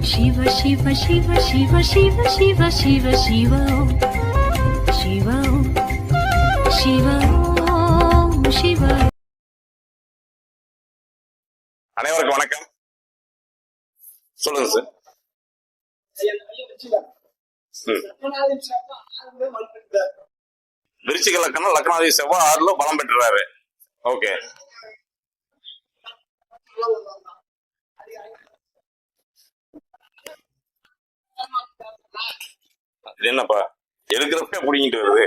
शिव शिव शिव शिव शिव शिव शिव शिव शिव शिव शिव. அனைவருக்கும் வணக்கம். சொல்லுங்க சார். விருச்சிக லக்னம், லக்னாதிபதி செவ்வாய் 6ல பலம் பெற்றுறாரு. ஓகே, இது என்னப்பா எடுக்கிறப்ப புடிங்கிட்டு வருது?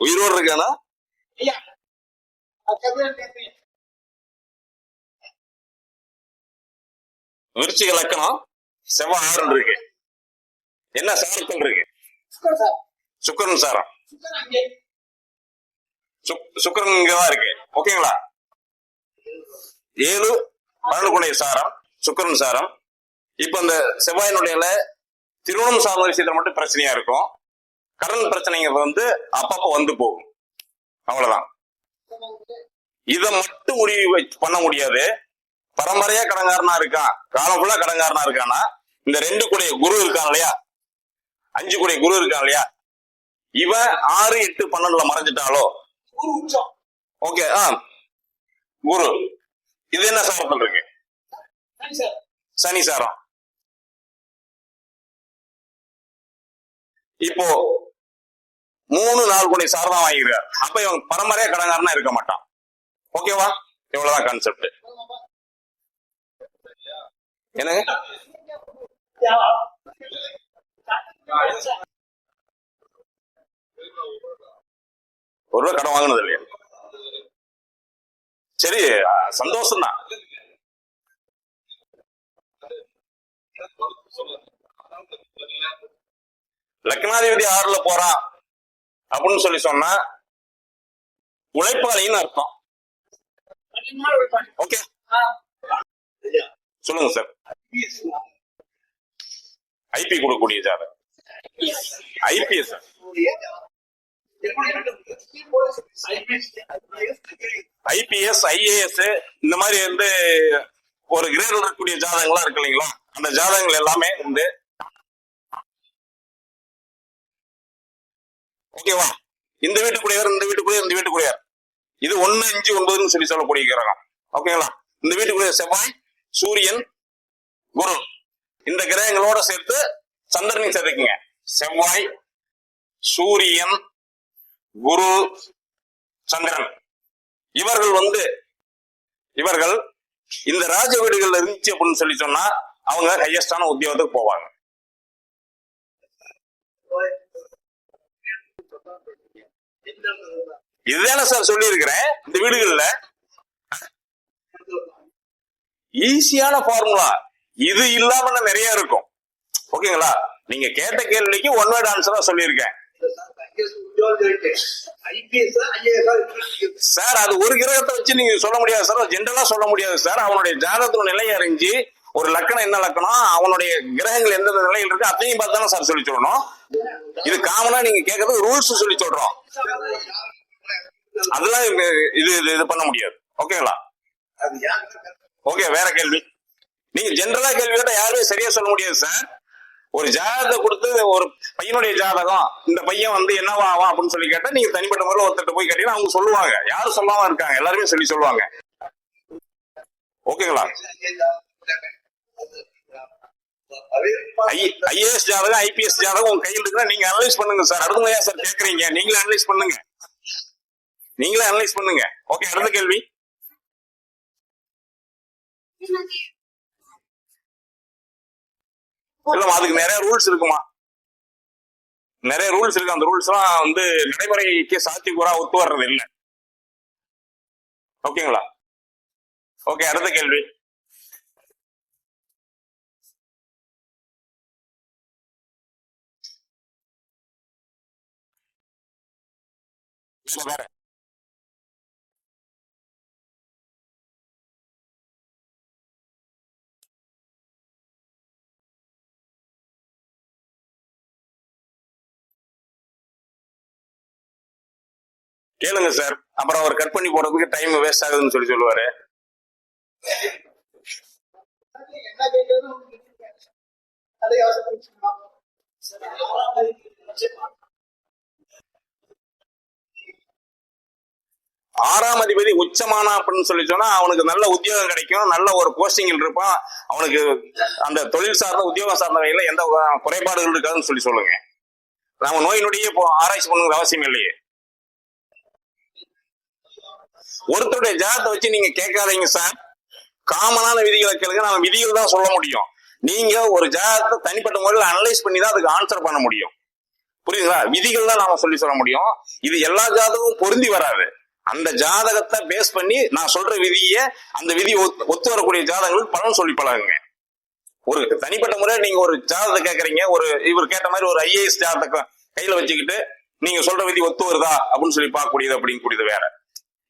உயிரோடு இருக்கானா? விருச்சிக லக்னம், செவ்வாய் 6 இருக்கு. என்ன சாரத்தில் இருக்கு? சுக்கிரன் சாரம். சுக்கிரன் இங்கதான் இருக்கு. ஓகேங்களா? 7 12 சாரம், சுக்கிரன் சாரம். இப்ப இந்த செவ்வாயினுடைய திருமணம் சார்ந்த விஷயத்துல மட்டும் பிரச்சனையா இருக்கும். கடன் பிரச்சனைங்க அப்பப்ப வந்து போகும். அவ்வளவுதான். இதை மட்டும் முடிவு பண்ண முடியாது. பரம்பரையா கடங்காரனா இருக்கான், காலம் ஃபுல்லா கடங்காரனா இருக்கானா, இந்த 2 கூடிய குரு இருக்கான் இல்லையா, 5 கூடிய குரு இருக்கான் இல்லையா, இவன் 6 8 12ல மறைஞ்சிட்டாலோ ஓகே. குரு இது என்ன சாரத்தில் இருக்கு? சனி சாரம். இப்போ 3 4 கூடிய சாரம் வாங்கிக்கிறார். அப்ப இவன் பரம்பரையா கடங்காரனா இருக்க மாட்டான். ஓகேவா? இவ்வளவுதான் கான்செப்ட். என்னங்க? ஒரு ரூபாய் கடன் வாங்கினது இல்லையா? சரி, சந்தோஷம் தான். லக்னாதிபதி 6ல போறான் அப்படின்னு சொல்லி சொன்னா உழைப்பாளின்னு அர்த்தம். ஓகே, சொல்லுங்க சார். ஐபி கொடுக்கக்கூடிய ஜாதகம், ஐபிஎஸ், ஐபிஎஸ், ஐஏஎஸ் இந்த மாதிரி ஒரு கிரேட்ல இருக்கக்கூடிய ஜாதகங்களா இருக்கு இல்லைங்களா, அந்த ஜாதகங்கள் எல்லாமே ஓகேவா? இந்த வீட்டுக்குரியவர், இந்த வீட்டுக்குரியவர், இந்த வீட்டுக்குரியவர், இது 1 5 9 சொல்லி சொல்லக்கூடிய கிரகம். ஓகேங்களா? இந்த வீட்டுக்குரிய செவ்வாய், சூரியன், குரு, இந்த கிரகங்களோட சேர்த்து சந்திரனையும் சேர்த்துக்குங்க. செவ்வாய், சூரியன், குரு, சந்திரன், இவர்கள் இந்த ராஜ வீடுகள்ல இருந்துச்சு அப்படின்னு சொல்லி சொன்னா அவங்க ஹையஸ்டான உத்தியோகத்துக்கு போவாங்க. இதுதானே சார் சொல்லி இருக்கிறேன். இந்த வீடுகள்ல ஈஸியான ஃபார்முலா இது இல்லாம நிறைய இருக்கும். ஓகேங்களா? நீங்க கேட்ட கேள்விக்கு ஒன் வேர்ட் ஆன்சரா சொல்லியிருக்கேன் சார். அது ஒரு கிரகத்தை வச்சு நீங்க சொல்ல முடியாது சார், ஜென்ரலா சொல்ல முடியாது சார். அவனுடைய ஜாதகத்தின் நிலையை அறிஞ்சு ஒரு லக்கணம் என்ன லக்கணம், அவனுடைய கிரகங்கள் எந்தெந்த நிலையில் இருக்கு அதையும் பார்த்தாலும் சார் சொல்லி சொல்லணும். இது காமனா நீங்க கேட்கறது ரூல்ஸ் சொல்லி சொல்றோம். அதெல்லாம் இது பண்ண முடியாது. ஓகேங்களா? ஓகே, வேற கேள்வி. நீங்க ஜென்ரலா கேள்வி கேட்டா யாருமே சரியா சொல்ல முடியாது சார். ஒரு ஜாதகத்தை கொடுத்து ஒரு பையனுடைய ஜாதகம், இந்த பையன் என்னவா ஆவான் அப்படின்னு சொல்லி கேட்டா நீங்க தனிப்பட்ட முறையில் ஒருத்தர் போய் கேட்டீங்கன்னா அவங்க சொல்லுவாங்க. யாரும் சொல்லாம இருக்காங்க, எல்லாருமே சொல்லி சொல்லுவாங்க. ஓகேங்களா? ஐஏஎஸ் ஜாதகம், ஐபிஎஸ் ஜாதகம் உங்க கையில் இருக்குன்னா நீங்க அனலைஸ் பண்ணுங்க சார். அடுத்த சார் கேக்குறீங்க, நீங்களே அனலைஸ் பண்ணுங்க, நீங்களே அனலைஸ் பண்ணுங்க. ஓகே, அடுத்த கேள்வி. இல்ல, அதுக்கு நிறைய ரூல்ஸ் இருக்குமா? நிறைய ரூல்ஸ் இருக்கு. அந்த ரூல்ஸ் எல்லாம் நடைமுறைக்கு சாத்தியக்கூறா ஒத்து வர்றது இல்லை. ஓகேங்களா? ஓகே, அடுத்த கேள்வி. வேற கேளுங்க சார். அப்புறம் அவர் கட் பண்ணி போறதுக்கு டைம் வேஸ்ட் ஆகுதுன்னு சொல்லுவாரு. என்ன கேட்கறது அதை யோசனை. ஆறாம் அதிபதி உச்சமானா அப்படின்னு சொல்லி சொன்னா அவனுக்கு நல்ல உத்தியோகம் கிடைக்கும், நல்ல ஒரு போஸ்டிங்கில் இருப்பான், அவனுக்கு அந்த தொழில் சார்ந்த உத்தியோகம் சார்ந்த வகையில எந்த குறைபாடுகள் இருக்காதுன்னு சொல்லி சொல்லுங்க. நம்ம நோய் நொடியே இப்போ ஆராய்ச்சி பண்ணுங்கிற அவசியம் இல்லையே. ஒருத்தருடைய ஜாதத்தை வச்சு நீங்க கேட்காதீங்க சார், காமனான விதிகளை கேளுங்க. நம்ம விதிகள் தான் சொல்ல முடியும். நீங்க ஒரு ஜாதகத்தை தனிப்பட்ட முறையில் அனலைஸ் பண்ணி தான் அதுக்கு ஆன்சர் பண்ண முடியும். புரியுதுங்களா? விதிகள் தான் நாம சொல்லி சொல்ல முடியும். இது எல்லா ஜாதகமும் பொருந்தி வராது. அந்த ஜாதகத்தை பேஸ் பண்ணி நான் சொல்ற விதியை அந்த விதி ஒத்து வரக்கூடிய ஜாதகங்களுக்கு பலன் சொல்லி பழகுங்க. ஒரு தனிப்பட்ட முறையில் நீங்க ஒரு ஜாதகத்தை கேட்கறீங்க, ஒரு இவர் கேட்ட மாதிரி ஒரு ஐஏஎஸ் ஜாதகத்தை கையில வச்சுக்கிட்டு நீங்க சொல்ற விதி ஒத்து வருதா அப்படின்னு சொல்லி பார்க்கக்கூடியது அப்படின்னு கூடியது வேற.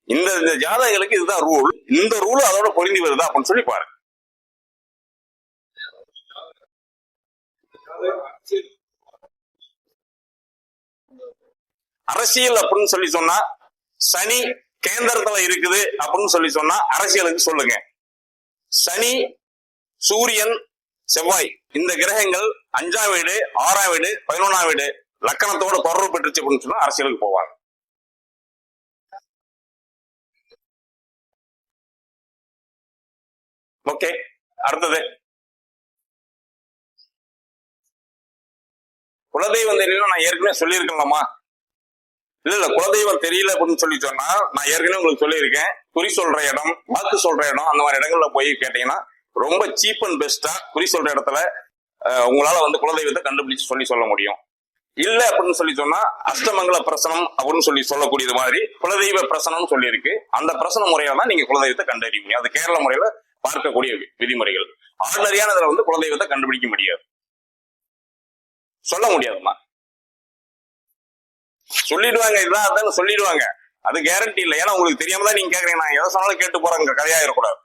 இந்த ஜாதகங்களுக்கு இதுதான் ரூல், இந்த ரூல் அதோட பொருந்தி வருதா அப்படின்னு சொல்லி பாருங்க. அரசியல் அப்படின்னு சொல்லி சொன்னா சனி கேந்திரத்துல இருக்குது அப்படின்னு சொல்லி சொன்னா அரசியலுக்கு சொல்லுங்க. சனி, சூரியன், செவ்வாய் இந்த கிரகங்கள் 5ஆம் வீடு, 6ஆம் வீடு, 11ஆம் வீடு லக்கணத்தோட தொடர்பு பெற்றுச்சு அப்படின்னு சொன்னா அரசியலுக்கு போவாங்க. ஓகே, அடுத்தது குலதெய்வம் தெரியல. நான் ஏற்கனவே சொல்லியிருக்கேன்லமா. இல்ல குலதெய்வம் தெரியல அப்படின்னு சொல்லி சொன்னா நான் ஏற்கனவே உங்களுக்கு சொல்லியிருக்கேன். குறி சொல்ற இடம், வாக்கு சொல்ற இடம், அந்த மாதிரி இடங்கள்ல போய் கேட்டீங்கன்னா ரொம்ப சீப் அண்ட் பெஸ்டா குறி சொல்ற இடத்துல உங்களால வந்து குலதெய்வத்தை கண்டுபிடிச்சு சொல்ல முடியும். இல்ல அப்படின்னு சொல்லி சொன்னா அஷ்டமங்கல பிரசனம் அப்படின்னு சொல்லி சொல்லக்கூடியது மாதிரி குலதெய்வ பிரசனம்னு சொல்லி இருக்கு. அந்த பிரசன முறையில தான் நீங்க குலதெய்வத்தை கண்டறிவீங்க. அது கேரள முறையில பார்க்கக்கூடிய விதிமுறைகள். ஆர்டினரியானதுல வந்து குலதெய்வத்தை கண்டுபிடிக்க முடியாது, சொல்ல முடியாதுமா. சொல்லிடுவாங்க, இதுதான் அதான் சொல்லிடுவாங்க, அது கேரண்டி இல்லை. ஏன்னா உங்களுக்கு தெரியாம தான் நீங்க கேக்குறீங்க. நான் எதை சொன்னாலும் கேட்டு போறாங்க, கதையா இருக்கக்கூடாது.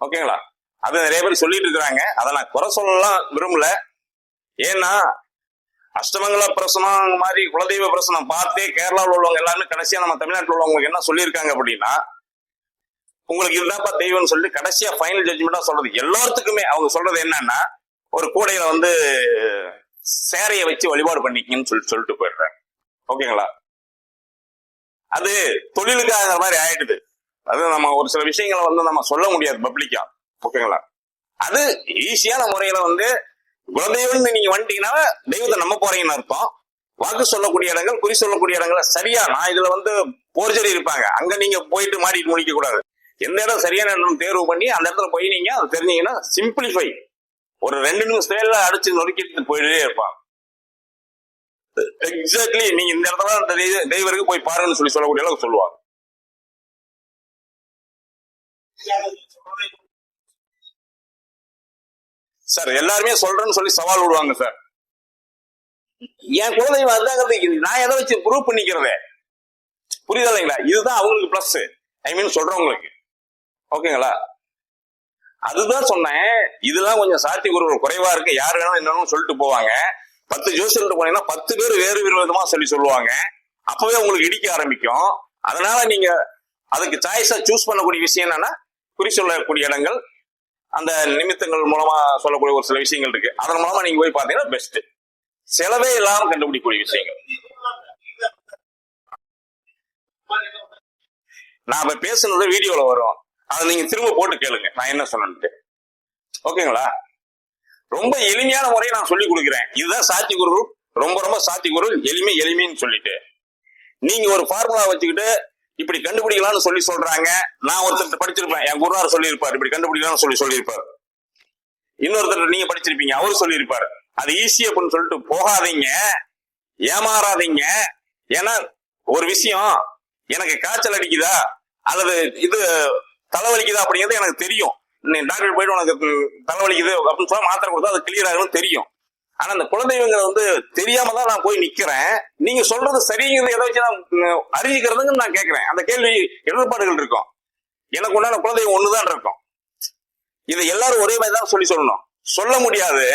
ஓகேங்களா? அது நிறைய பேர் சொல்லிட்டு இருக்கிறாங்க. அதை நான் குறை சொல்லலாம் விரும்பல. ஏன்னா அஷ்டமங்கல பிரசனம் மாதிரி குலதெய்வ பிரசனம் பார்த்தே கேரளாவில் உள்ளவங்க எல்லாருமே கடைசியா நம்ம தமிழ்நாட்டில் உள்ளவங்களுக்கு என்ன சொல்லியிருக்காங்க அப்படின்னா, உங்களுக்கு இதுதான்ப்பா தெய்வம்னு சொல்லிட்டு கடைசியா ஃபைனல் ஜட்ஜ்மெண்டா சொல்றது எல்லாத்துக்குமே அவங்க சொல்றது என்னன்னா, ஒரு கூடையில வந்து சேரையை வச்சு வழிபாடு பண்ணிக்கன்னு சொல்லிட்டு போயிடுறாங்க. ஓகேங்களா? அது தொழிலுக்காக மாதிரி ஆயிடுது. அது நம்ம ஒரு சில விஷயங்களை வந்து நம்ம சொல்ல முடியாது பப்ளிக்கா. ஓகேங்களா? அது ஈஸியான முறையில வந்து குலதெய்வம் நீங்க வந்துட்டீங்கன்னா தெய்வத்தை நம்ப போறீங்கன்னு அர்த்தம். வாக்கு சொல்லக்கூடிய இடங்கள், குறி சொல்லக்கூடிய இடங்கள்ல சரியா நான் இதுல வந்து போர்ஜரி இருப்பாங்க, அங்க நீங்க போயிட்டு மாட்டிட்டு முடிக்க கூடாது. எந்த இடம் சரியான இடம் தேர்வு பண்ணி அந்த இடத்துல போய் நீங்க அதை தெரிஞ்சீங்கன்னா சிம்பிளிஃபை ஒரு 2 நிமிஷத்துல அடிச்சு நொறுக்கிட்டு போயிட்டே இருப்பாங்க. எக்ஸாக்ட்லி நீங்க இந்த இடத்துல அந்த தெய்வருக்கு போய் பாருங்கன்னு சொல்லக்கூடிய அளவுக்கு சொல்லுவாங்க. சார் எல்லாருமே சொல்றேன்னு சொல்லி சவால் விடுவாங்க சார். என் குலதெய்வம் அதாங்கிறது நான் எதை வச்சு ப்ரூவ் பண்ணிக்கிறதே, புரியுதா இல்லைங்களா? இதுதான் அவங்களுக்கு பிளஸ், ஐ மீன் சொல்றவங்களுக்கு. ஓகேங்களா? அதுதான் சொன்னேன். இதெல்லாம் கொஞ்சம் சாத்தி ஒரு குறைவா இருக்கு, யாரு வேணாலும் என்னன்னு சொல்லிட்டு போவாங்க. 10 ஜோசியர்கிட்ட போனீங்கன்னா 10 பேர் வேறு விதமா சொல்லுவாங்க. அப்பவே உங்களுக்கு இடிக்க ஆரம்பிக்கும். அதனால நீங்க அதுக்கு சாய்ஸா சூஸ் பண்ணக்கூடிய விஷயம் என்னன்னா, குறி சொல்லக்கூடிய இடங்கள், அந்த நிமித்தங்கள் மூலமா சொல்லக்கூடிய ஒரு சில விஷயங்கள் இருக்கு. அதன் மூலமா நீங்க போய் பாத்தீங்கன்னா பெஸ்ட், செலவே இல்லாம கண்டுபிடிக்கக்கூடிய விஷயங்கள். நான் இப்ப பேசுனது வீடியோல வரும், அதை நீங்க திரும்ப போட்டு கேளுங்க நான் என்ன சொன்னேன்ட்டு. ஓகேங்களா? ரொம்ப எளிமையான முறையை நான் சொல்லி கொடுக்குறேன். இதுதான் சாத்தி குரு, ரொம்ப ரொம்ப சாத்தி குரு, எளிமைன்னு சொல்லிட்டு நீங்க ஒரு ஃபார்முலா வச்சுக்கிட்டு இப்படி கண்டுபிடிக்கலாம்னு சொல்றாங்க. நான் ஒருத்தர் படிச்சிருப்பேன், என் குருநாதர் சொல்லியிருப்பாரு இப்படி கண்டுபிடிக்கலாம்னு சொல்லியிருப்பாரு. இன்னொருத்தர் நீங்க படிச்சிருப்பீங்க, அவரு சொல்லியிருப்பாரு. அது ஈஸி அப்படின்னு சொல்லிட்டு போகாதீங்க, ஏமாறாதீங்க. ஏன்னா ஒரு விஷயம், எனக்கு காய்ச்சல் அடிக்குதா அல்லது இது தலைவலிக்குதா அப்படிங்கிறது எனக்கு தெரியும். டாக்டர் போயிட்டு உனக்கு தலைவலிக்குது அப்படின்னு சொன்னா மாத்திரை கொடுத்தா அது கிளியர் ஆகும் தெரியும். ஆனா அந்த குலதெய்வங்களை வந்து தெரியாம தான் நான் போய் நிக்கிறேன். நீங்க சொல்றது சரிங்கிறது எதை வச்சு நான் அறிவிக்கிறதுன்னு நான் கேட்கிறேன். அந்த கேள்வி இடர்பாடுகள் இருக்கும். எனக்கு உண்டான குலதெய்வம் ஒண்ணுதான் இருக்கும். இதை எல்லாரும் ஒரே மாதிரி தான் சொல்லணும், சொல்ல முடியாது,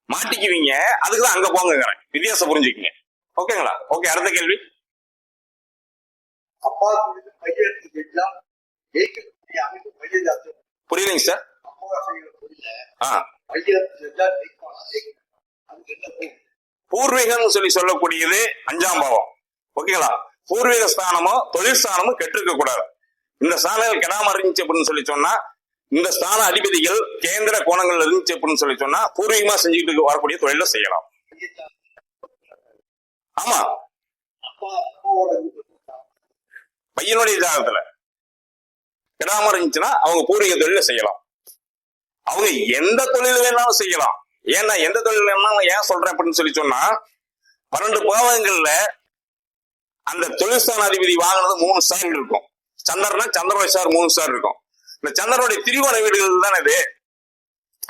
மாட்டிக்குவீங்க. அதுக்குதான் அங்க போங்கிறேன், வித்தியாசம் புரிஞ்சுக்குங்க. ஓகேங்களா? ஓகே, அடுத்த கேள்வி. அப்பா புரியலைங்க சார். பையன் செஞ்சா ஜெயிப்பானா, ஜெயிக்கணும். அதுக்கு என்ன போகும்? பூர்வீகம் சொல்லக்கூடியது 5ஆம் பாவம். ஓகேங்களா? பூர்வீக ஸ்தானமோ தொழில் ஸ்தானமும் கெட்டிருக்க கூடாது. இந்த ஸ்தானங்கள் கெடாம இருந்துச்சு அப்படின்னு சொல்லி சொன்னா, இந்த ஸ்தான அதிபதிகள் கேந்திர கோணங்கள் இருந்துச்சு அப்படின்னு சொல்லி சொன்னா பூர்வீகமா செஞ்சுட்டு வரக்கூடிய தொழில செய்யலாம். ஆமா, அப்பா அப்பாவோட வீட்டுக்கு போறான். பையனுடைய ஜாதகத்துல கெடாம இருந்துச்சுன்னா அவங்க பூர்வீக தொழில செய்யலாம். அவங்க எந்த தொழில் வேணாலும் செய்யலாம். ஏன்னா எந்த தொழில் வேணாலும் ஏன் சொல்றேன் அப்படின்னு சொல்லி சொன்னா, 12 பாவங்கள்ல அந்த தொழில்ஸ்தான அதிபதி வாங்கினது 3 ஸ்டார் இருக்கும். சந்திரனா சந்திரோட ஸ்டார் 3 ஸ்டார் இருக்கும். இந்த சந்திரனுடைய திரிகோண வீடுகள் தானே இது.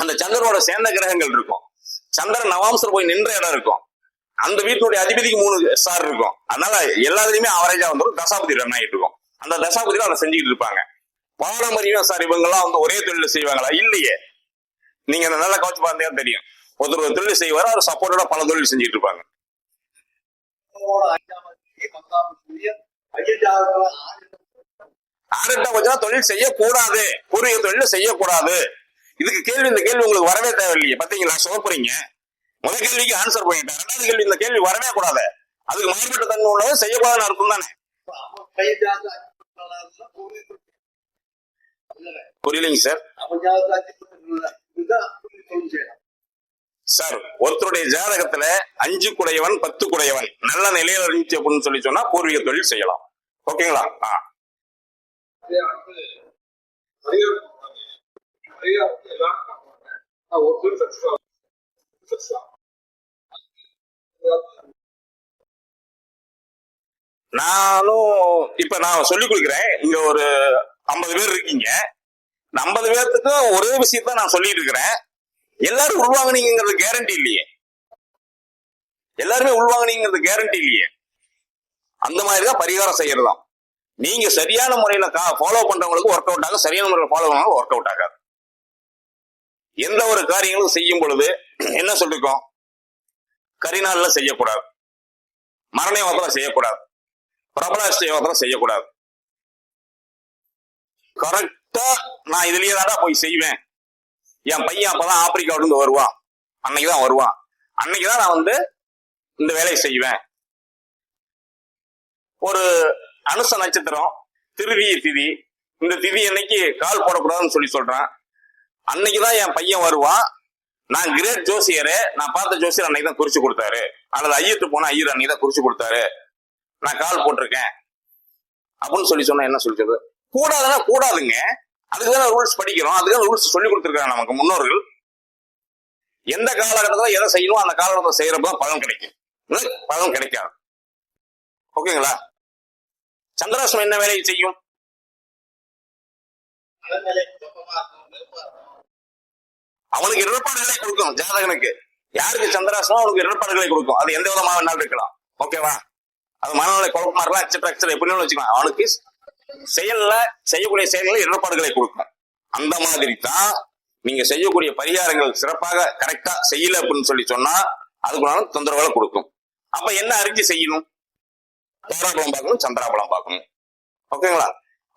அந்த சந்திரனோட சேர்ந்த கிரகங்கள் இருக்கும். சந்திரன் நவாம்சர் போய் நின்ற இடம் இருக்கும். அந்த வீட்டுடைய அதிபதிக்கு 3 ஸ்டார் இருக்கும். அதனால எல்லாத்துலயுமே அவரேஜா வந்துடும். தசாபதி ரன் ஆகிட்டு இருக்கும். அந்த தசாபதியில அதை செஞ்சுக்கிட்டு இருப்பாங்க. பாரம்பரியம் சார் இவங்கெல்லாம் வந்து ஒரே தொழில செய்வாங்களா? இல்லையே. நீங்க நல்லா கவச்சு பார்த்தீங்கன்னா தெரியும். ஒருத்தர் ஒரு தொழில் செய்வாரு, அவர் சப்போர்ட்டோட பல தொழில் செஞ்சுட்டு இருப்பாங்க. அப்பாவோட 5ஆம் அதிபதி, 10ஆம் அதிபதி, பையன் ஜாதகத்துல 8ஆம் வச்சா தொழில் செய்யக்கூடாது. பூர்வீக தொழில செய்யக்கூடாது. இதுக்கு கேள்வி, இந்த கேள்வி உங்களுக்கு வரவே தேவையில்லையே. பாத்தீங்களா, சோப்புறீங்க. முதல் கேள்விக்கு ஆன்சர் பண்ணிட்டேன். 2வது கேள்வி இந்த கேள்வி வரவே கூடாது. அதுக்கு மாறுபட்ட தன்மை உள்ளது செய்யக்கூடாதுன்னு அர்த்தம் தானே. பையன் ஜாதகம் புரியலைங்க சார். அவன் ஜாதகத்துல இதுதான் தொழில் செய்யலாம். சார், ஒருத்தருடைய ஜாதகத்துல 5 குடையவன் 10 குடையவன் நல்ல நிலையில இருந்துச்சு அப்படின்னு சொல்லி சொன்னா பூர்வீக தொழில் செய்யலாம். ஓகேங்களா? நானும் இப்ப நான் சொல்லிக் கொடுக்குறேன். இங்க ஒரு 50 பேர் இருக்கீங்க. 50 பேர்த்துக்கு ஒரே விஷயத்த நான் சொல்லிட்டு இருக்கிறேன். எல்லாரும் உள்வாங்கினீங்கிறது கேரண்டி இல்லையே. எல்லாருமே உள்வாங்கினீங்கிறது கேரண்டி இல்லையே. அந்த மாதிரிதான் பரிகாரம் செய்யறதாம். நீங்க சரியான முறையில ஃபாலோ பண்றவங்களுக்கு ஒர்க் அவுட் ஆகும். சரியான முறையில் ஃபாலோ பண்ணவங்களுக்கு ஒர்க் அவுட் ஆகாது. எந்த ஒரு காரியங்களும் செய்யும் பொழுது என்ன சொல்லிருக்கோம்? கரிநாள்ல செய்யக்கூடாது, மரண யோகத்துல செய்யக்கூடாது, பிரபலாஷ்ட யோகத்துல செய்யக்கூடாது. கரெக்டா நான் இதுலயே தாண்டா போய் செய்வேன். என் பையன் அப்பதான் ஆப்பிரிக்காவில இருந்து வருவான், அன்னைக்குதான் வருவான், அன்னைக்குதான் நான் வந்து இந்த வேலையை செய்வேன். ஒரு அனுச நட்சத்திரம், திருவிய திதி, இந்த திதி அன்னைக்கு கால் போடக்கூடாதுன்னு சொல்றான். அன்னைக்குதான் என் பையன் வருவான். நான் கிரேட் ஜோசியரு, நான் பார்த்த ஜோசியர் அன்னைக்கு தான் குறிச்சு கொடுத்தாரு, அல்லது ஐயத்து போன ஐயர் அன்னைக்கு தான் குறிச்சு கொடுத்தாரு, நான் கால் போட்டிருக்கேன் அப்படின்னு சொன்னா என்ன சொல்றது? கூடாதுன்னா கூடாதுங்க. அதுக்குதான் ரூல்ஸ் படிக்கிறோம். அதுதான் ரூல்ஸ் சொல்லி கொடுத்துருக்காங்க நமக்கு முன்னோர்கள். எந்த காலகட்டத்தில் எதை செய்யணும் அந்த காலகட்டத்தில் செய்யறப்பதான் பலன் கிடைக்கும், பலன் கிடைக்காது. ஓகேங்களா? சந்திராஷ்டமம் என்ன வேலையை செய்யும்? அவனுக்கு இடர்பாடுகளை கொடுக்கும். ஜாதகனுக்கு யாருக்கு சந்திராஷ்டமம் அவனுக்கு இடர்பாடுகளை கொடுக்கும். அது எந்த விதமாக வேணாலும் இருக்கலாம். ஓகேவா? அது மனநிலை குழப்பமா இருக்கலாம், எக்ஸெட்ரா எப்படி வச்சுக்கலாம். அவனுக்கு செய்யக்கூடிய செயல்களில் இடர்பாடுகளை கொடுக்கும். அந்த மாதிரி தான் நீங்க செய்யக்கூடிய பரிகாரங்கள் சிறப்பாக கரெக்டா செய்யல அப்படின்னு சொன்னா அதுக்குள்ளான தொந்தரவுகளை கொடுக்கும். அப்ப என்ன அறிஞ்சு செய்யணும்? தாராபலம் பார்க்கணும், சந்திராபலம் பார்க்கணும். ஓகேங்களா?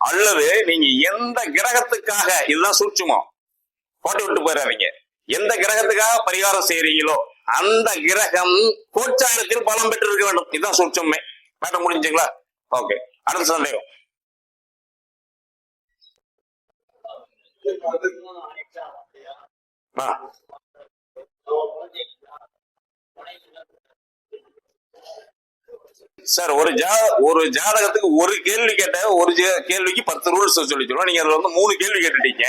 அல்லது நீங்க எந்த கிரகத்துக்காக, இதுதான் சூட்சுமம், போட்டு விட்டு போயிடாதீங்க. எந்த கிரகத்துக்காக பரிகாரம் செய்யறீங்களோ அந்த கிரகம் கோச்சாரத்தில் பலம் பெற்று இருக்க வேண்டும். இதுதான் சூட்சமே. மேட்ட முடிஞ்சுங்களா? ஓகே, அடுத்த சந்தேகம். சார், ஒரு ஜாதகத்துக்கு ஒரு கேள்வி கேட்ட, ஒரு கேள்விக்கு 10 ரூல்ஸ் சொல்லுவோம். நீங்க அதுல வந்து 3 கேள்வி கேட்டுட்டீங்க.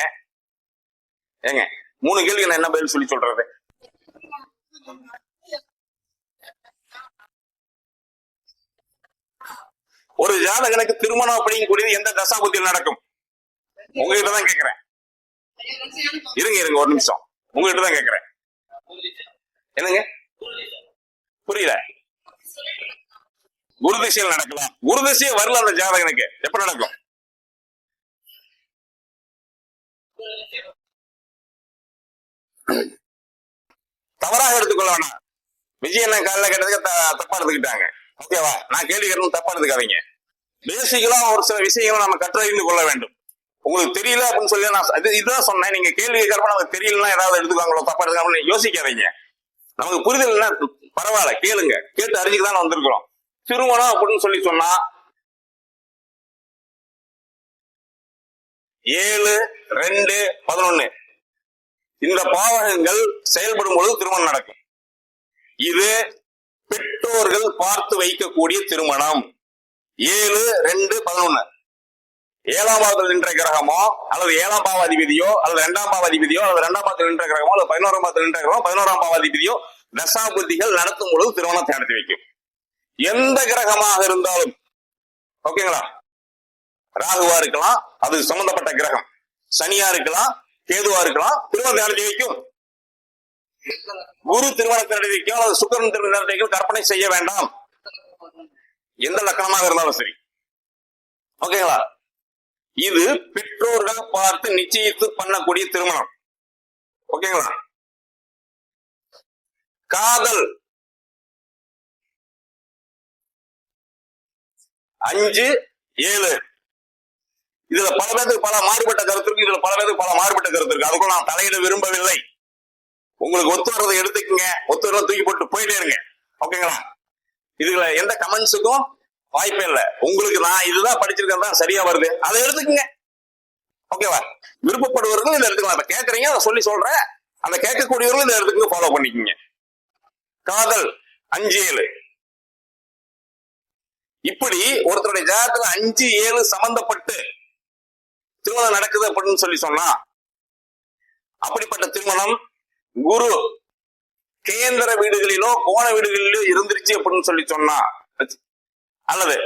ஏங்க 3 கேள்விக்கு நான் என்ன பதில் சொல்லி சொல்றது? ஒரு ஜாதகனுக்கு திருமணம் அப்படிங்கக்கூடியது எந்த தசாபுத்தியில் நடக்கும்? உங்ககிட்ட தான் கேட்கிறேன். இருங்க ஒரு நிமிஷம், உங்ககிட்ட தான் கேட்கிறேன். என்னங்க புரியல? குரு திசையில் நடக்கலாம். குரு திசையே வரல அந்த ஜாதகனுக்கு, எப்ப நடக்கும்? தவறாக எடுத்துக்கொள்ள வேணாம். விஜய் என்ன காலைல கேட்டதுக்கு தப்பா எடுத்துக்கிட்டாங்க. ஓகேவா? நான் கேள்வி கேட்கணும், தப்பா எடுத்துக்காதீங்க. பேசிக்கலா ஒரு சில விஷயங்களை நம்ம கற்றறிந்து கொள்ள வேண்டும். உங்களுக்கு தெரியல அப்படின்னு சொல்லி நான் இதுதான் சொன்னேன். நீங்க கேள்வி கேட்கறப்ப நமக்கு தெரியலன்னா ஏதாவது எடுத்துக்காங்களோ தப்பா எடுத்துக்காங்களோ யோசிக்காதீங்க. நமக்கு புரிதல்னா பரவாயில்ல, கேளுங்க, கேட்டு அறிஞ்சுதான் வந்திருக்கிறோம். திருமணம் அப்படின்னு சொல்லி சொன்னா 7-2-11 இந்த பாவகங்கள் செயல்படும் பொழுது திருமணம் நடக்கும். இது பெற்றோர்கள் பார்த்து வைக்கக்கூடிய திருமணம். 7-2-11 7ஆம் பாவத்தில் நின்ற கிரகமோ அல்லது 7ஆம் பாவாதிபதியோ அல்லது 2ஆம் பாவாதிபதியோ அல்லது 2ஆம் பாவத்தில் நின்ற கிரகமோ அல்லது 11ஆம் பாவத்தில் நின்ற கிரகமோ 11ஆம் பாவாதிபதியோ தசாபுத்திகள் நடத்தும் பொழுது திருமணத்தை நடத்தி வைக்கும். எந்த கிரகமாக இருந்தாலும் ஓகேங்களா, ராகுவா இருக்கலாம், அது சம்பந்தப்பட்ட கிரகம், சனியா இருக்கலாம், கேதுவா இருக்கலாம், திருமணத்தை நடத்தி வைக்கும். குரு திருமணத்தை நடத்தி வைக்கும் அல்லது சுக்கிரன் திருமணத்தை நடத்தி வைக்கும். கற்பனை செய்ய வேண்டாம், எந்த லக்கணமாக இருந்தாலும் சரி. ஓகேங்களா, இது பெற்றோர்கள் பார்த்து நிச்சயித்து பண்ணக்கூடிய திருமணம். ஓகேங்களா, காதல் 5-7 இதுல பல பேருக்கு பல மாறுபட்ட கருத்து இருக்கு. இதுல பல பேருக்கு பல மாறுபட்ட கருத்து இருக்கு. அதுக்குள்ள நான் தலையிட விரும்பவில்லை. உங்களுக்கு ஒத்து வர்றதை எடுத்துக்கங்க, ஒத்து வர்றதை தூக்கி போட்டு போயிட்டே இருங்க. ஓகேங்களா, இதுல எந்த கமெண்ட்ஸுக்கும் வாய்ப்பே இல்லை. உங்களுக்கு நான் இதுதான் படிச்சிருக்கேன் சரியா வருது, அதை எடுத்துக்கங்க. ஓகேவா, விருப்பப்படுவர்கள் இதை எடுத்துக்கலாம். இப்ப கேட்கறீங்க, அதை சொல்லி சொல்றேன். அந்த கேட்கக்கூடியவர்கள் இதை எடுத்துக்க ஃபாலோ பண்ணிக்கங்க. காதல் 5-7 இப்படி ஒருத்தருடைய ஜாதகத்துல 5-7 சம்பந்தப்பட்டு திருமணம் நடக்குது அப்படின்னு சொல்லி சொன்னா, அப்படிப்பட்ட திருமணம் குரு கேந்திர வீடுகளிலோ கோண வீடுகளிலோ இருந்துருச்சு அப்படின்னு சொல்லி சொன்னா, அல்லது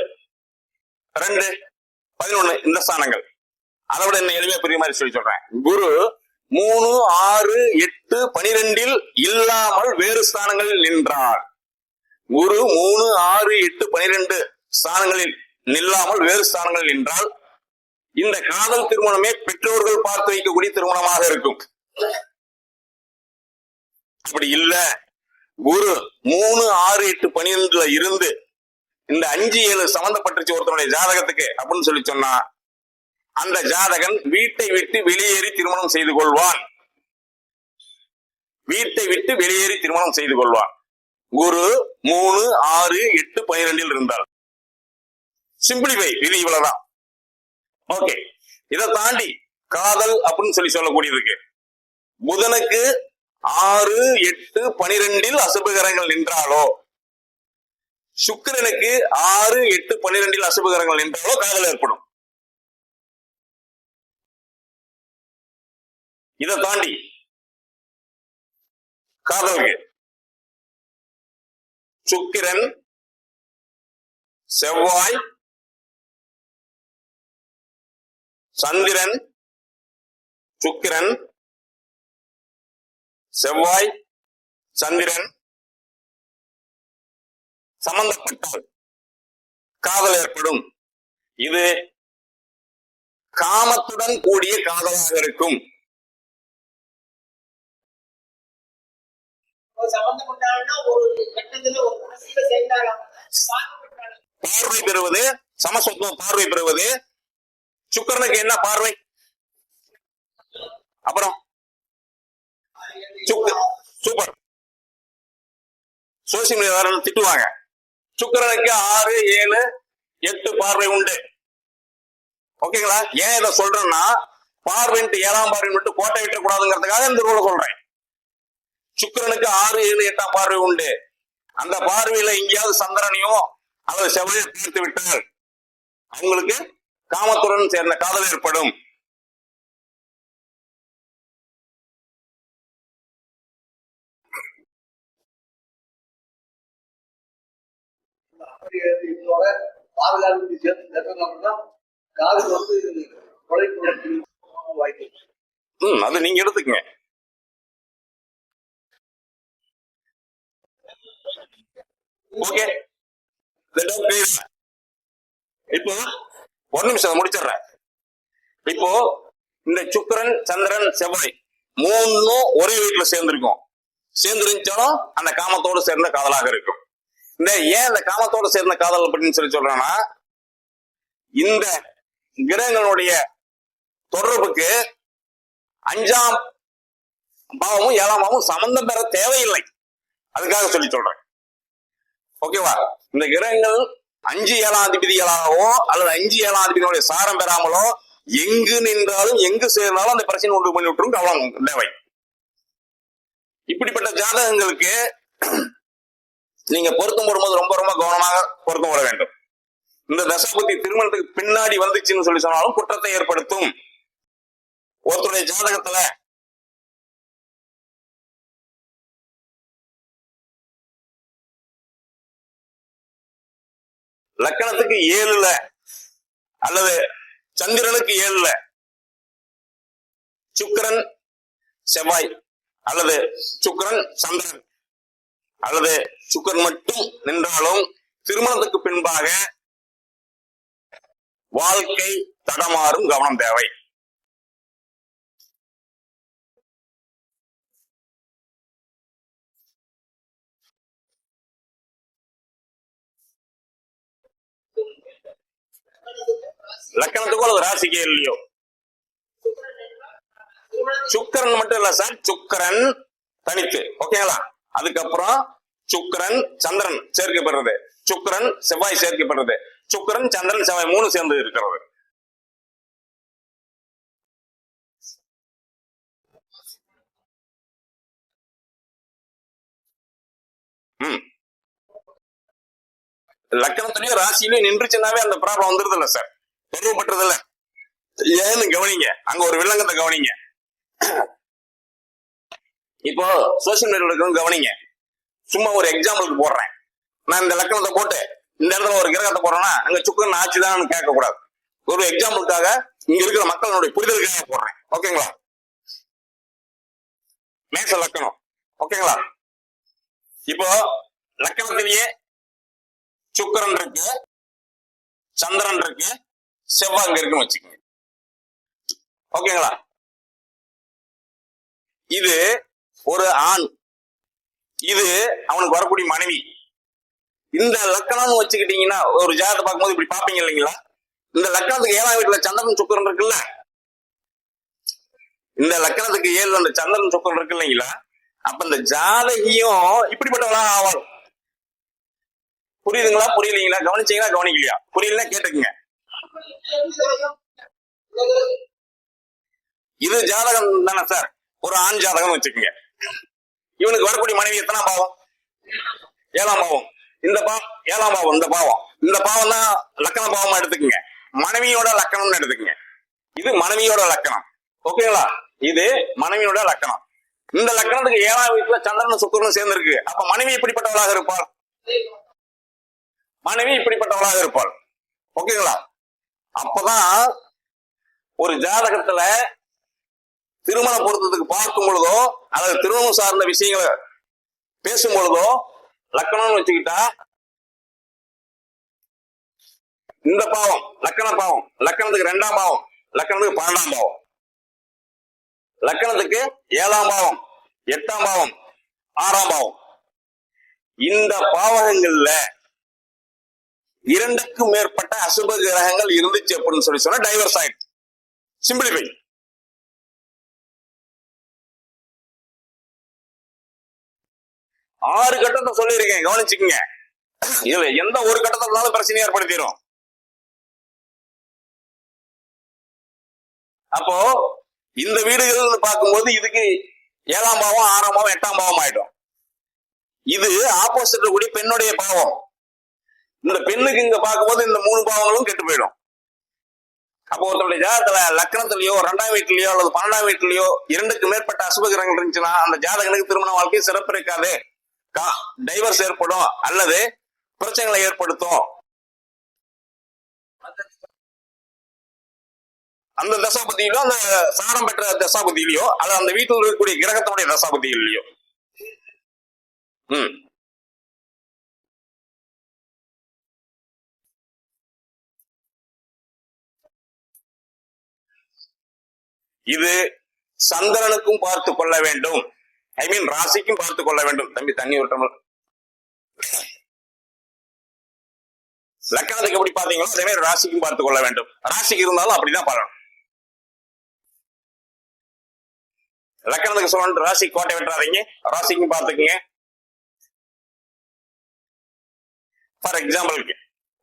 2-11 இந்த ஸ்தானங்கள், அதை விட என்ன எளிமையா பெரிய மாதிரி சொல்லி சொல்றேன். குரு 3-6-8-12 இல்லாமல் வேறு ஸ்தானங்களில் நின்றார். குரு 3-6-8-12 ஸ்தானங்களில் நில்லாமல் வேறு ஸ்தானங்களில் நின்றால் இந்த காதல் திருமணமே பெற்றோர்கள் பார்த்து வைக்கக்கூடிய திருமணமாக இருக்கும். அப்படி இல்ல, குரு 3-6-8-12 இருந்து இந்த 5-7 சம்பந்தப்பட்டுச்சு ஒருத்தனுடைய ஜாதகத்துக்கு அப்படின்னு சொல்லி சொன்னா, அந்த ஜாதகன் வீட்டை விட்டு வெளியேறி திருமணம் செய்து கொள்வான். வீட்டை விட்டு வெளியேறி திருமணம் செய்து கொள்வான். குரு 3-6-8-12 இருந்தால் சிம்பிளிஃபை, இது இவ்வளவுதான். ஓகே, இதை தாண்டி காதல் அப்படின்னு சொல்லி சொல்லக்கூடியதுக்கு புதனுக்கு 6-8-12 அசுபகரங்கள் நின்றாலோ, சுக்கிரனுக்கு 6-8-12 அசுபகரங்கள் நின்றாலோ காதல் ஏற்படும். இதை தாண்டி காதலுக்கு சுக்கிரன், செவ்வாய், சந்திரன், சுக்கிரன், செவ்வாய், சந்திரன் சம்பந்தப்பட்டால் காதல் ஏற்படும். இது காமத்துடன் கூடிய காதலாக இருக்கும். பார்வை பெறுவது, சமசத்துவம் பார்வை பெறுவது. சுக்கிரனுக்கு என்ன பார்வை? அப்புறம் சூப்பர், சோசியல் மீடியா திட்டுவாங்க. சுக்கிரனுக்கு 6-7-8 பார்வை உண்டு. ஓகேங்களா, ஏன் இதை சொல்றேன்னா, பார்வைன்ட்டு 7ஆம் பார்வை விட்டு கோட்டை விட்ட கூடாதுங்கிறதுக்காக இந்த ரூலை சொல்றேன். சுக்கிரனுக்கு 6-7-8 பார்வை உண்டு. அந்த பார்வையில எங்கேயாவது சந்திரனையோ அல்லது செவ்வாயை பார்த்து விட்டால் அவங்களுக்கு காமத்துடன் சேர்ந்த காதல் ஏற்படும். இதோட பாதுகாப்பு சேர்த்து காதல் வாய்ப்பு. அது நீங்க எடுத்துக்கங்க. ஓகே, இப்போ ஒரு நிமிஷம் முடிச்சிடுறேன். இப்போ இந்த சுக்கிரன், சந்திரன், செவ்வாய் 3 ஒரே வீட்டுல சேர்ந்திருக்கும். சேர்ந்துருந்தாலும் அந்த காமத்தோடு சேர்ந்த காதலாக இருக்கும். இந்த ஏன் இந்த காமத்தோடு சேர்ந்த காதல் அப்படின்னு சொல்லி சொல்றேன்னா, இந்த கிரகங்களுடைய தொடர்புக்கு 5ஆம் பாவமும் 7ஆம் பாவமும் சம்பந்தம் பெற தேவையில்லை. அதுக்காக சொல்லி சொல்றேன். ஓகேவா? இந்த கிரகங்கள் 5 7ஆம் அதிபதிகளாகவோ அல்லது 5 7ஆம் அதிபதிகளுடைய சாரம் பெறாமலோ எங்கு நின்றாலும் எங்கு சேர்ந்தாலும் அந்த பிரச்சனை உண்டு பண்ணி விட்டுரும். கவனம் தேவை. இப்படிப்பட்ட ஜாதகங்களுக்கு நீங்க பொருத்தம் போடும்போது ரொம்ப ரொம்ப கவனமாக பொருத்தம் போட வேண்டும். இந்த தசாபுத்தி திருமணத்துக்கு பின்னாடி வந்துச்சுன்னு சொல்லி சொன்னாலும் குற்றத்தை ஏற்படுத்தும். ஒருத்தருடைய ஜாதகத்துல லக்கணத்துக்கு 7ல அல்லது சந்திரனுக்கு 7ல சுக்கிரன் செவ்வாய் அல்லது சுக்கிரன் சந்திரன் அல்லது சுக்கிரன் மட்டும் நின்றாலும் திருமணத்துக்கு பின்பாக வாழ்க்கை தடமாறும். கவனம் தேவை. லக்கணத்துக்கோ அல்லது ராசிக்கே இல்லையோ, சுக்கிரன் மட்டும் இல்ல சார், சுக்கிரன் தனித்து. ஓகேங்களா? அதுக்கப்புறம் சுக்கிரன் சந்திரன் சேர்க்கப்படுறது, சுக்கிரன் செவ்வாய் சேர்க்கப்படுறது, சுக்கிரன் சந்திரன் செவ்வாய் 3 சேர்ந்து இருக்கிறது. லக்கணத்திலயும் ராசியிலயும் நின்றுச்சுன்னாவே அந்த ப்ராப்ளம் வந்துருது இல்ல சார், தெரியப்பட்டது இல்ல. ஏன்னு கவனிங்க, அங்க ஒரு வில்லங்கத்தை கவனிங்க. இப்போ சோசியல் மீடியாவில் கவனிங்க. சும்மா ஒரு எக்ஸாம்பிளுக்கு போடுறேன். நான் இந்த லக்கணத்தை போட்டு இந்த இடத்துல ஒரு கிரகத்தை போடுறேன்னா அங்க சுக்கிரன் ஆட்சிதான் கேட்க கூடாது. ஒரு எக்ஸாம்பிளுக்காக இங்க இருக்கிற மக்களுடைய புரிதலுக்காக போடுறேன். ஓகேங்களா? மேச லக்கணம். ஓகேங்களா? இப்போ லக்கணத்திலேயே சுக்கிரன் இருக்கு, சந்திரன் இருக்கு, செவ்வாய் இங்க இருக்குன்னு வச்சுக்கோங்க. ஓகேங்களா? இது ஒரு ஆண், இது அவனுக்கு வரக்கூடிய மனைவி. இந்த லக்கணம்னு வச்சுக்கிட்டீங்கன்னா ஒரு ஜாதகத்தை பார்க்கும்போது இப்படி பாப்பீங்க இல்லைங்களா? இந்த லக்கணத்துக்கு 7ஆம் வீட்டுல சந்திரன் சுக்கிரன் இருக்குல்ல, இந்த லக்கணத்துக்கு 7 அந்த சந்திரன் சுக்கிரன் இருக்கு இல்லைங்களா? அப்ப இந்த ஜாதகியும் இப்படிப்பட்டவளா ஆவாள். புரியுதுங்களா? புரியலீங்களா? கவனிச்சீங்களா? கவனிக்கலையா? புரியலன்னா கேட்டுக்குங்க. இது ஜாதகம் தானே சார், ஒரு ஆண் ஜாதகம் வச்சுக்கோங்க. இவனுக்கு வரக்கூடிய மனைவி எத்தனை பாவம்? 7ஆம் பாவம். இந்த பாவம் 7ஆம் பாவம். இந்த பாவம் தான் லக்கண பாவமா எடுத்துக்கங்க. மனைவியோட லக்கணம்னு எடுத்துக்கங்க. இது மனைவியோட லக்கணம். ஓகேங்களா? இது மனைவியோட லக்கணம். இந்த லக்கணத்துக்கு 7ஆம் வீட்டுல சந்திரன் சுக்கிரனும் சேர்ந்து இருக்கு. அப்ப மனைவி இப்படிப்பட்டவளாக இருப்பாள். மனைவி இப்படிப்பட்டவளாக இருப்பாள். ஓகேங்களா? அப்பதான் ஒரு ஜாதகத்துல திருமண பொருத்தத்துக்கு பார்க்கும் பொழுதோ அல்லது திருமணம் சார்ந்த விஷயங்களை பேசும் பொழுதோ லக்கணம்னு வச்சுக்கிட்டா இந்த பாவம் லக்கண பாவம், லக்கணத்துக்கு 2ஆம் பாவம், லக்கணத்துக்கு 12ஆம் பாவம், லக்கணத்துக்கு 7ஆம் பாவம், 8ஆம் பாவம், 6ஆம் பாவம். இந்த பாவகங்கள்ல 2க்கும் மேற்பட்ட அசுப கிரகங்கள் இருந்துச்சு அப்படின்னு சொல்லி சொன்னா டைவர்ஸ் ஆயிடுச்சு. சிம்பிளிஃபை. ஆறு கட்டத்தை சொல்லியிருக்கேன், கவனிச்சுக்கங்க. இதுல எந்த ஒரு கட்டத்தினாலும் பிரச்சனையை ஏற்படுத்திடும். அப்போ இந்த வீடுகள் பார்க்கும்போது இதுக்கு 7ஆம் பாவம், 6ஆம் பாவம், 8ஆம் பாவம் ஆயிடும். இது ஆப்போசிட்ல கூடிய பெண்ணுடைய பாவம். இந்த பெண்ணுக்கு இங்க பார்க்கும்போது இந்த 3 பாவங்களும் கெட்டு போயிடும். அப்போ ஒருத்தருடைய ஜாதகத்துல லக்கணத்திலயோ 2ஆம் வீட்டிலயோ அல்லது 12ஆம் வீட்டிலயோ 2க்கு மேற்பட்ட அசுப கிரகங்கள் இருந்துச்சுன்னா அந்த ஜாதகனுக்கு திருமண வாழ்க்கை சிறப்பு இருக்காது, டைவர்ஸ் ஏற்படும் அல்லது பிரச்சனைகளை ஏற்படுத்தும். அந்த தசாபதியிலோ அந்த சாரம் பெற்ற தசாபதியிலையோ அல்லது அந்த வீட்டில் இருக்கக்கூடிய கிரகத்தினுடைய தசாபதியிலையோ. இது சந்திரனுக்கும் பார்த்து கொள்ள வேண்டும். ஐ மீன் ராசிக்கும் பார்த்து கொள்ள வேண்டும். தம்பி தண்ணி விட்டோம். லக்கணத்துக்கு எப்படி பாத்தீங்களோ அதே மாதிரி ராசிக்கும் பார்த்து கொள்ள வேண்டும். ராசிக்கு இருந்தாலும் அப்படிதான் பார்க்கணும். லக்கணத்துக்கு சொல்லணும், ராசி கோட்டை விட்டுறாதீங்க, ராசிக்கும் பார்த்துக்குங்க. ஃபார் எக்ஸாம்பிளுக்கு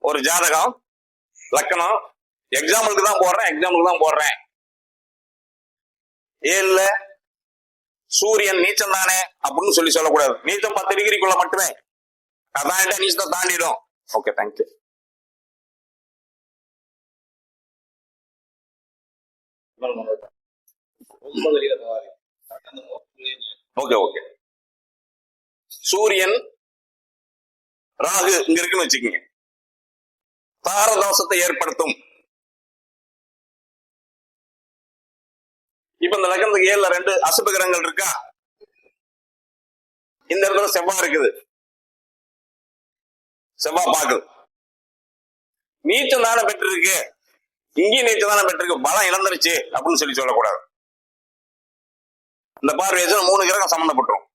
ஒரு ஜாதகம் லக்கணம், எக்ஸாம்பிளுக்கு தான் போடுறேன். ஏழுல சூரியன் நீச்சம் தானே அப்படின்னு சொல்லக்கூடாது. நீச்சம் 10 டிகிரிக்குள்ள மட்டுமே, அதான் நீச்சத்தை தாண்டிடும். Okay, thank you. ஓகே. சூரியன் ராகு இங்க இருக்குன்னு வச்சுக்கோங்க, தாரதோஷத்தை ஏற்படுத்தும். இப்ப இந்த லக்னத்துக்கு 7ல 2 அசுப கிரகங்கள் இருக்கா? இந்த இடத்துல செவ்வாய் இருக்குது, செவ்வாய் பாக்குது. நீச்சம் தானே பெற்றிருக்கு, இங்கேயும் நீச்சம் தானே பெற்றிருக்கு, பலம் இழந்துருச்சு அப்படின்னு சொல்லக்கூடாது. இந்த பார்வை 3 கிரகம் சம்பந்தப்பட்டுரும்,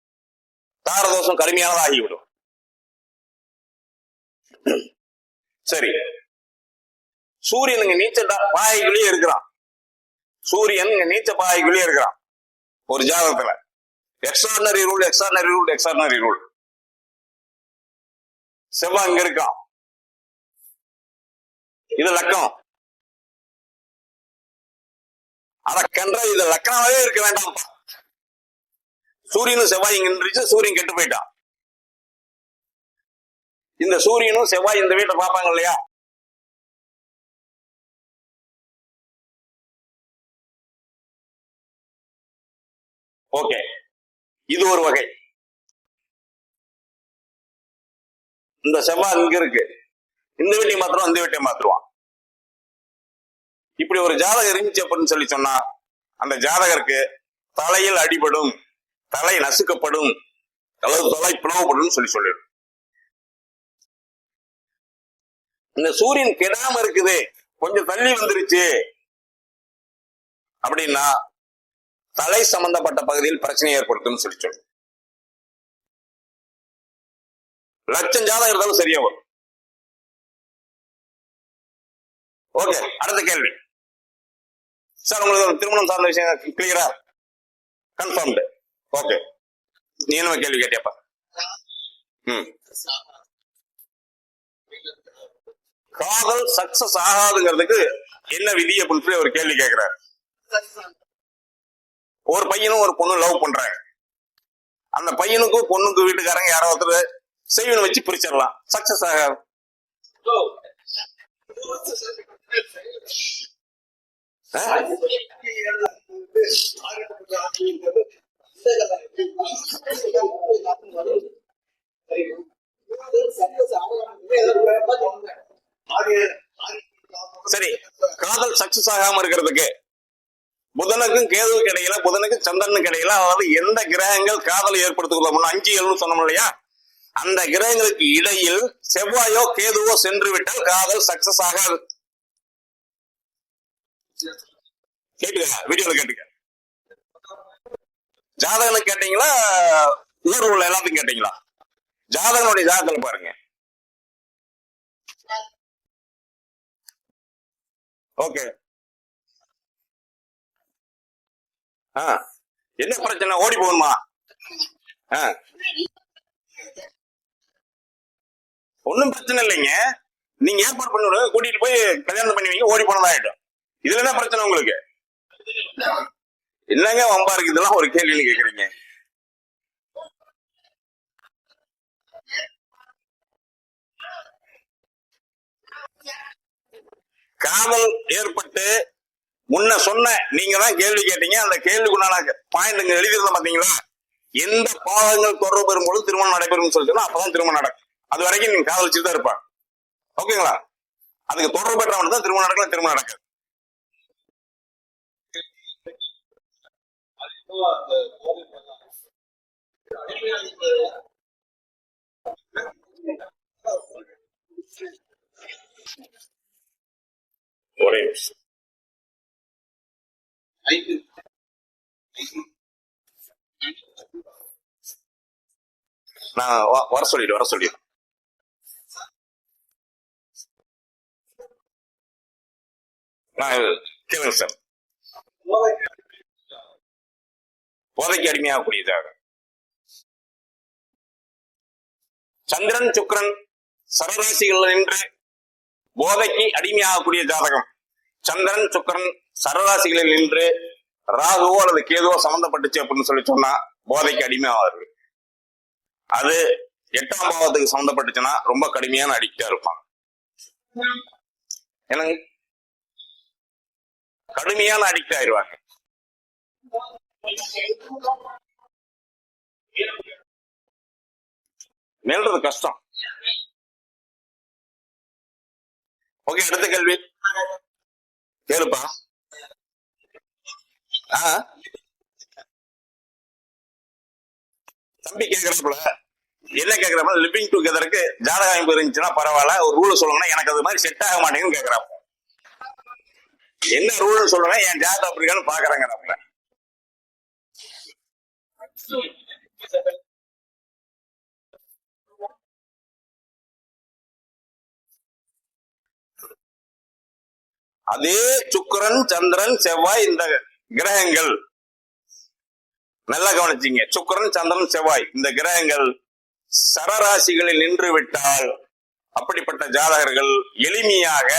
தாரதோஷம் கடுமையானதாக ஆகிவிடும். சரி, சூரியன் இங்க நீச்ச பாய்க்குள்ளேயே இருக்கிறான். சூரியன் இங்க நீச்ச பாய்க்குள்ளேயே இருக்கிறான் ஒரு ஜாதகத்துல. Extraordinary rule. செவ்வாய் இங்க இருக்கான், இது லக்கம். அதற்கென்ற இது லக்கணாவே இருக்க வேண்டாம்ப்பா. சூரியனும் செவ்வாய் இங்க நின்றுச்சு, சூரியன் கெட்டு போயிட்டான். இந்த சூரியனும் செவ்வாய் இந்த வீட்டை பார்ப்பாங்க இல்லையா? ஓகே, இது ஒரு வகை. இந்த செவ்வாய் இங்க இருக்கு, இந்த வீட்டை மாத்திரம் அந்த வீட்டை மாத்திருவான். இப்படி ஒரு ஜாதகம் இருந்துச்சு அப்படின்னு சொன்னா அந்த ஜாதகருக்கு தலையில் அடிபடும், தலை நசுக்கப்படும், தலை பிளவுபடும் சொல்லிடும். இந்த சூரியன் கெடாம இருக்குது, கொஞ்சம் தள்ளி வந்துருச்சு அப்படின்னா தலை சம்பந்தப்பட்ட பகுதியில் பிரச்சனை ஏற்படுத்தும் சொல்லும். லட்சம் ஜாதகம் இருந்தாலும் சரியா வரும். ஓகே, அடுத்த கேள்வி சார். உங்களுக்கு திருமணம் சார்ந்த விஷயம் கிளியரா? கன்ஃபார்ம்டு. ஓகே, நீ என்ன கேள்வி கேட்டியப்பா? காதல் சக்சஸ் ஆகாதுங்கிறதுக்கு என்ன விதி அப்படின்னு சொல்லி ஒரு கேள்வி கேட்கிறார். ஒரு பையனும் ஒரு பொண்ணு லவ் பண்றாங்க. அந்த பையனுக்கும் பொண்ணுக்கு வீட்டுக்காரங்க யாரோ ஒருத்தர் செய்வனை வச்சு பிரிச்சிடலாம், சக்சஸ் ஆகாது. சரி, காதல் சக்சஸ் ஆகாம இருக்கிறதுக்கு புதனுக்கும் கேதுவுக்கு இடையில, புதனுக்கும் சந்திரனுக்கு இடையில, அதாவது எந்த கிரகங்கள் காதலை ஏற்படுத்துகிறோம் 5 சொன்னோம் இல்லையா? அந்த கிரகங்களுக்கு இடையில் செவ்வாயோ கேதுவோ சென்று விட்டால் காதல் சக்சஸ் ஆகாது. கேட்டுக்க, வீடியோல கேட்டுக்க. ஜாதகம் கேட்டீங்களா, ஊர் உள்ள எல்லாத்தையும் கேட்டீங்களா? ஜாதகனுடைய ஜாதகத்தில் பாருங்க. ஓகே, என்ன பிரச்சனை? ஓடி போகணுமா? ஒன்னும் பிரச்சனை இல்லைங்க, நீங்க ஏற்பாடு பண்ணி கூட்டிட்டு போய் கல்யாணம் பண்ணுவீங்க, ஓடி போனதாயிடும். இதுல என்ன பிரச்சனை உங்களுக்கு? என்னங்க வம்பா இருக்கு இதெல்லாம் ஒரு கேள்வின்னு கேக்குறீங்க. காதல் ஏற்பட்டு முன்ன சொன்ன நீங்க தான் கேள்வி கேட்டீங்க, அந்த கேள்விக்குண்டான பாயிண்ட் எழுதிருந்தோம் பாத்தீங்களா? எந்த பாவங்கள் தொடர்பு பெறும்போது திருமணம் நடைபெறும் சொல்லிட்டு அப்பதான் திருமணம் நடக்கும். அது வரைக்கும் நீங்க காதலிச்சுட்டு தான் இருப்பாங்க. ஓகேங்களா? அதுக்கு தொடர்பு பெற்றவன் தான் திருமணம் நடக்கலாம், திருமணம் நடக்காது. ஒரே நிமிஷம், நான் வர சொல்லிடு. கேளுங்க சார். போதைக்கு அடிமையாகக்கூடிய ஜாதகம். சந்திரன் சுக்கிரன் சரராசிகள் நின்று போதைக்கு அடிமையாகக்கூடிய ஜாதகம். சந்திரன் சுக்கிரன் சரராசிகளில் நின்று ராகுவோ அல்லது கேதுவோ சம்பந்தப்பட்டுச்சு அப்படின்னு சொல்லி சொன்னா போதைக்கு அடிமையாவார்கள். அது 8ஆம் பாவத்துக்கு சம்பந்தப்பட்டுச்சுன்னா ரொம்ப கடுமையான அடிக்டா இருப்பாங்க. என்னங்க, கடுமையான அடிக்ட் ஆயிடுவாங்க. மேல்றது கஷ்டம். ஓகே, அடுத்த கேள்வி கேளுப்பா. தம்பி கேக்குறப்பல என்ன கேக்குறப்ப, லிவிங் டுகெதருக்கு ஜாதக அமைப்பு இருந்துச்சுன்னா பரவாயில்ல, ஒரு ரூல் சொல்லுங்கன்னா எனக்கு அது மாதிரி செட் ஆக மாட்டேங்குன்னு கேக்குறாப்ப. என்ன ரூல் சொல்லுங்க, என் ஜாதகம் அப்படி இருக்கான்னு பாக்குறாங்க. அதே சுக்கிரன் சந்திரன் செவ்வாய் இந்த கிரகங்கள் நல்லா கவனிச்சீங்க. சுக்கிரன் சந்திரன் செவ்வாய் இந்த கிரகங்கள் சரராசிகளில் நின்று விட்டால் அப்படிப்பட்ட ஜாதகர்கள் எளிமையாக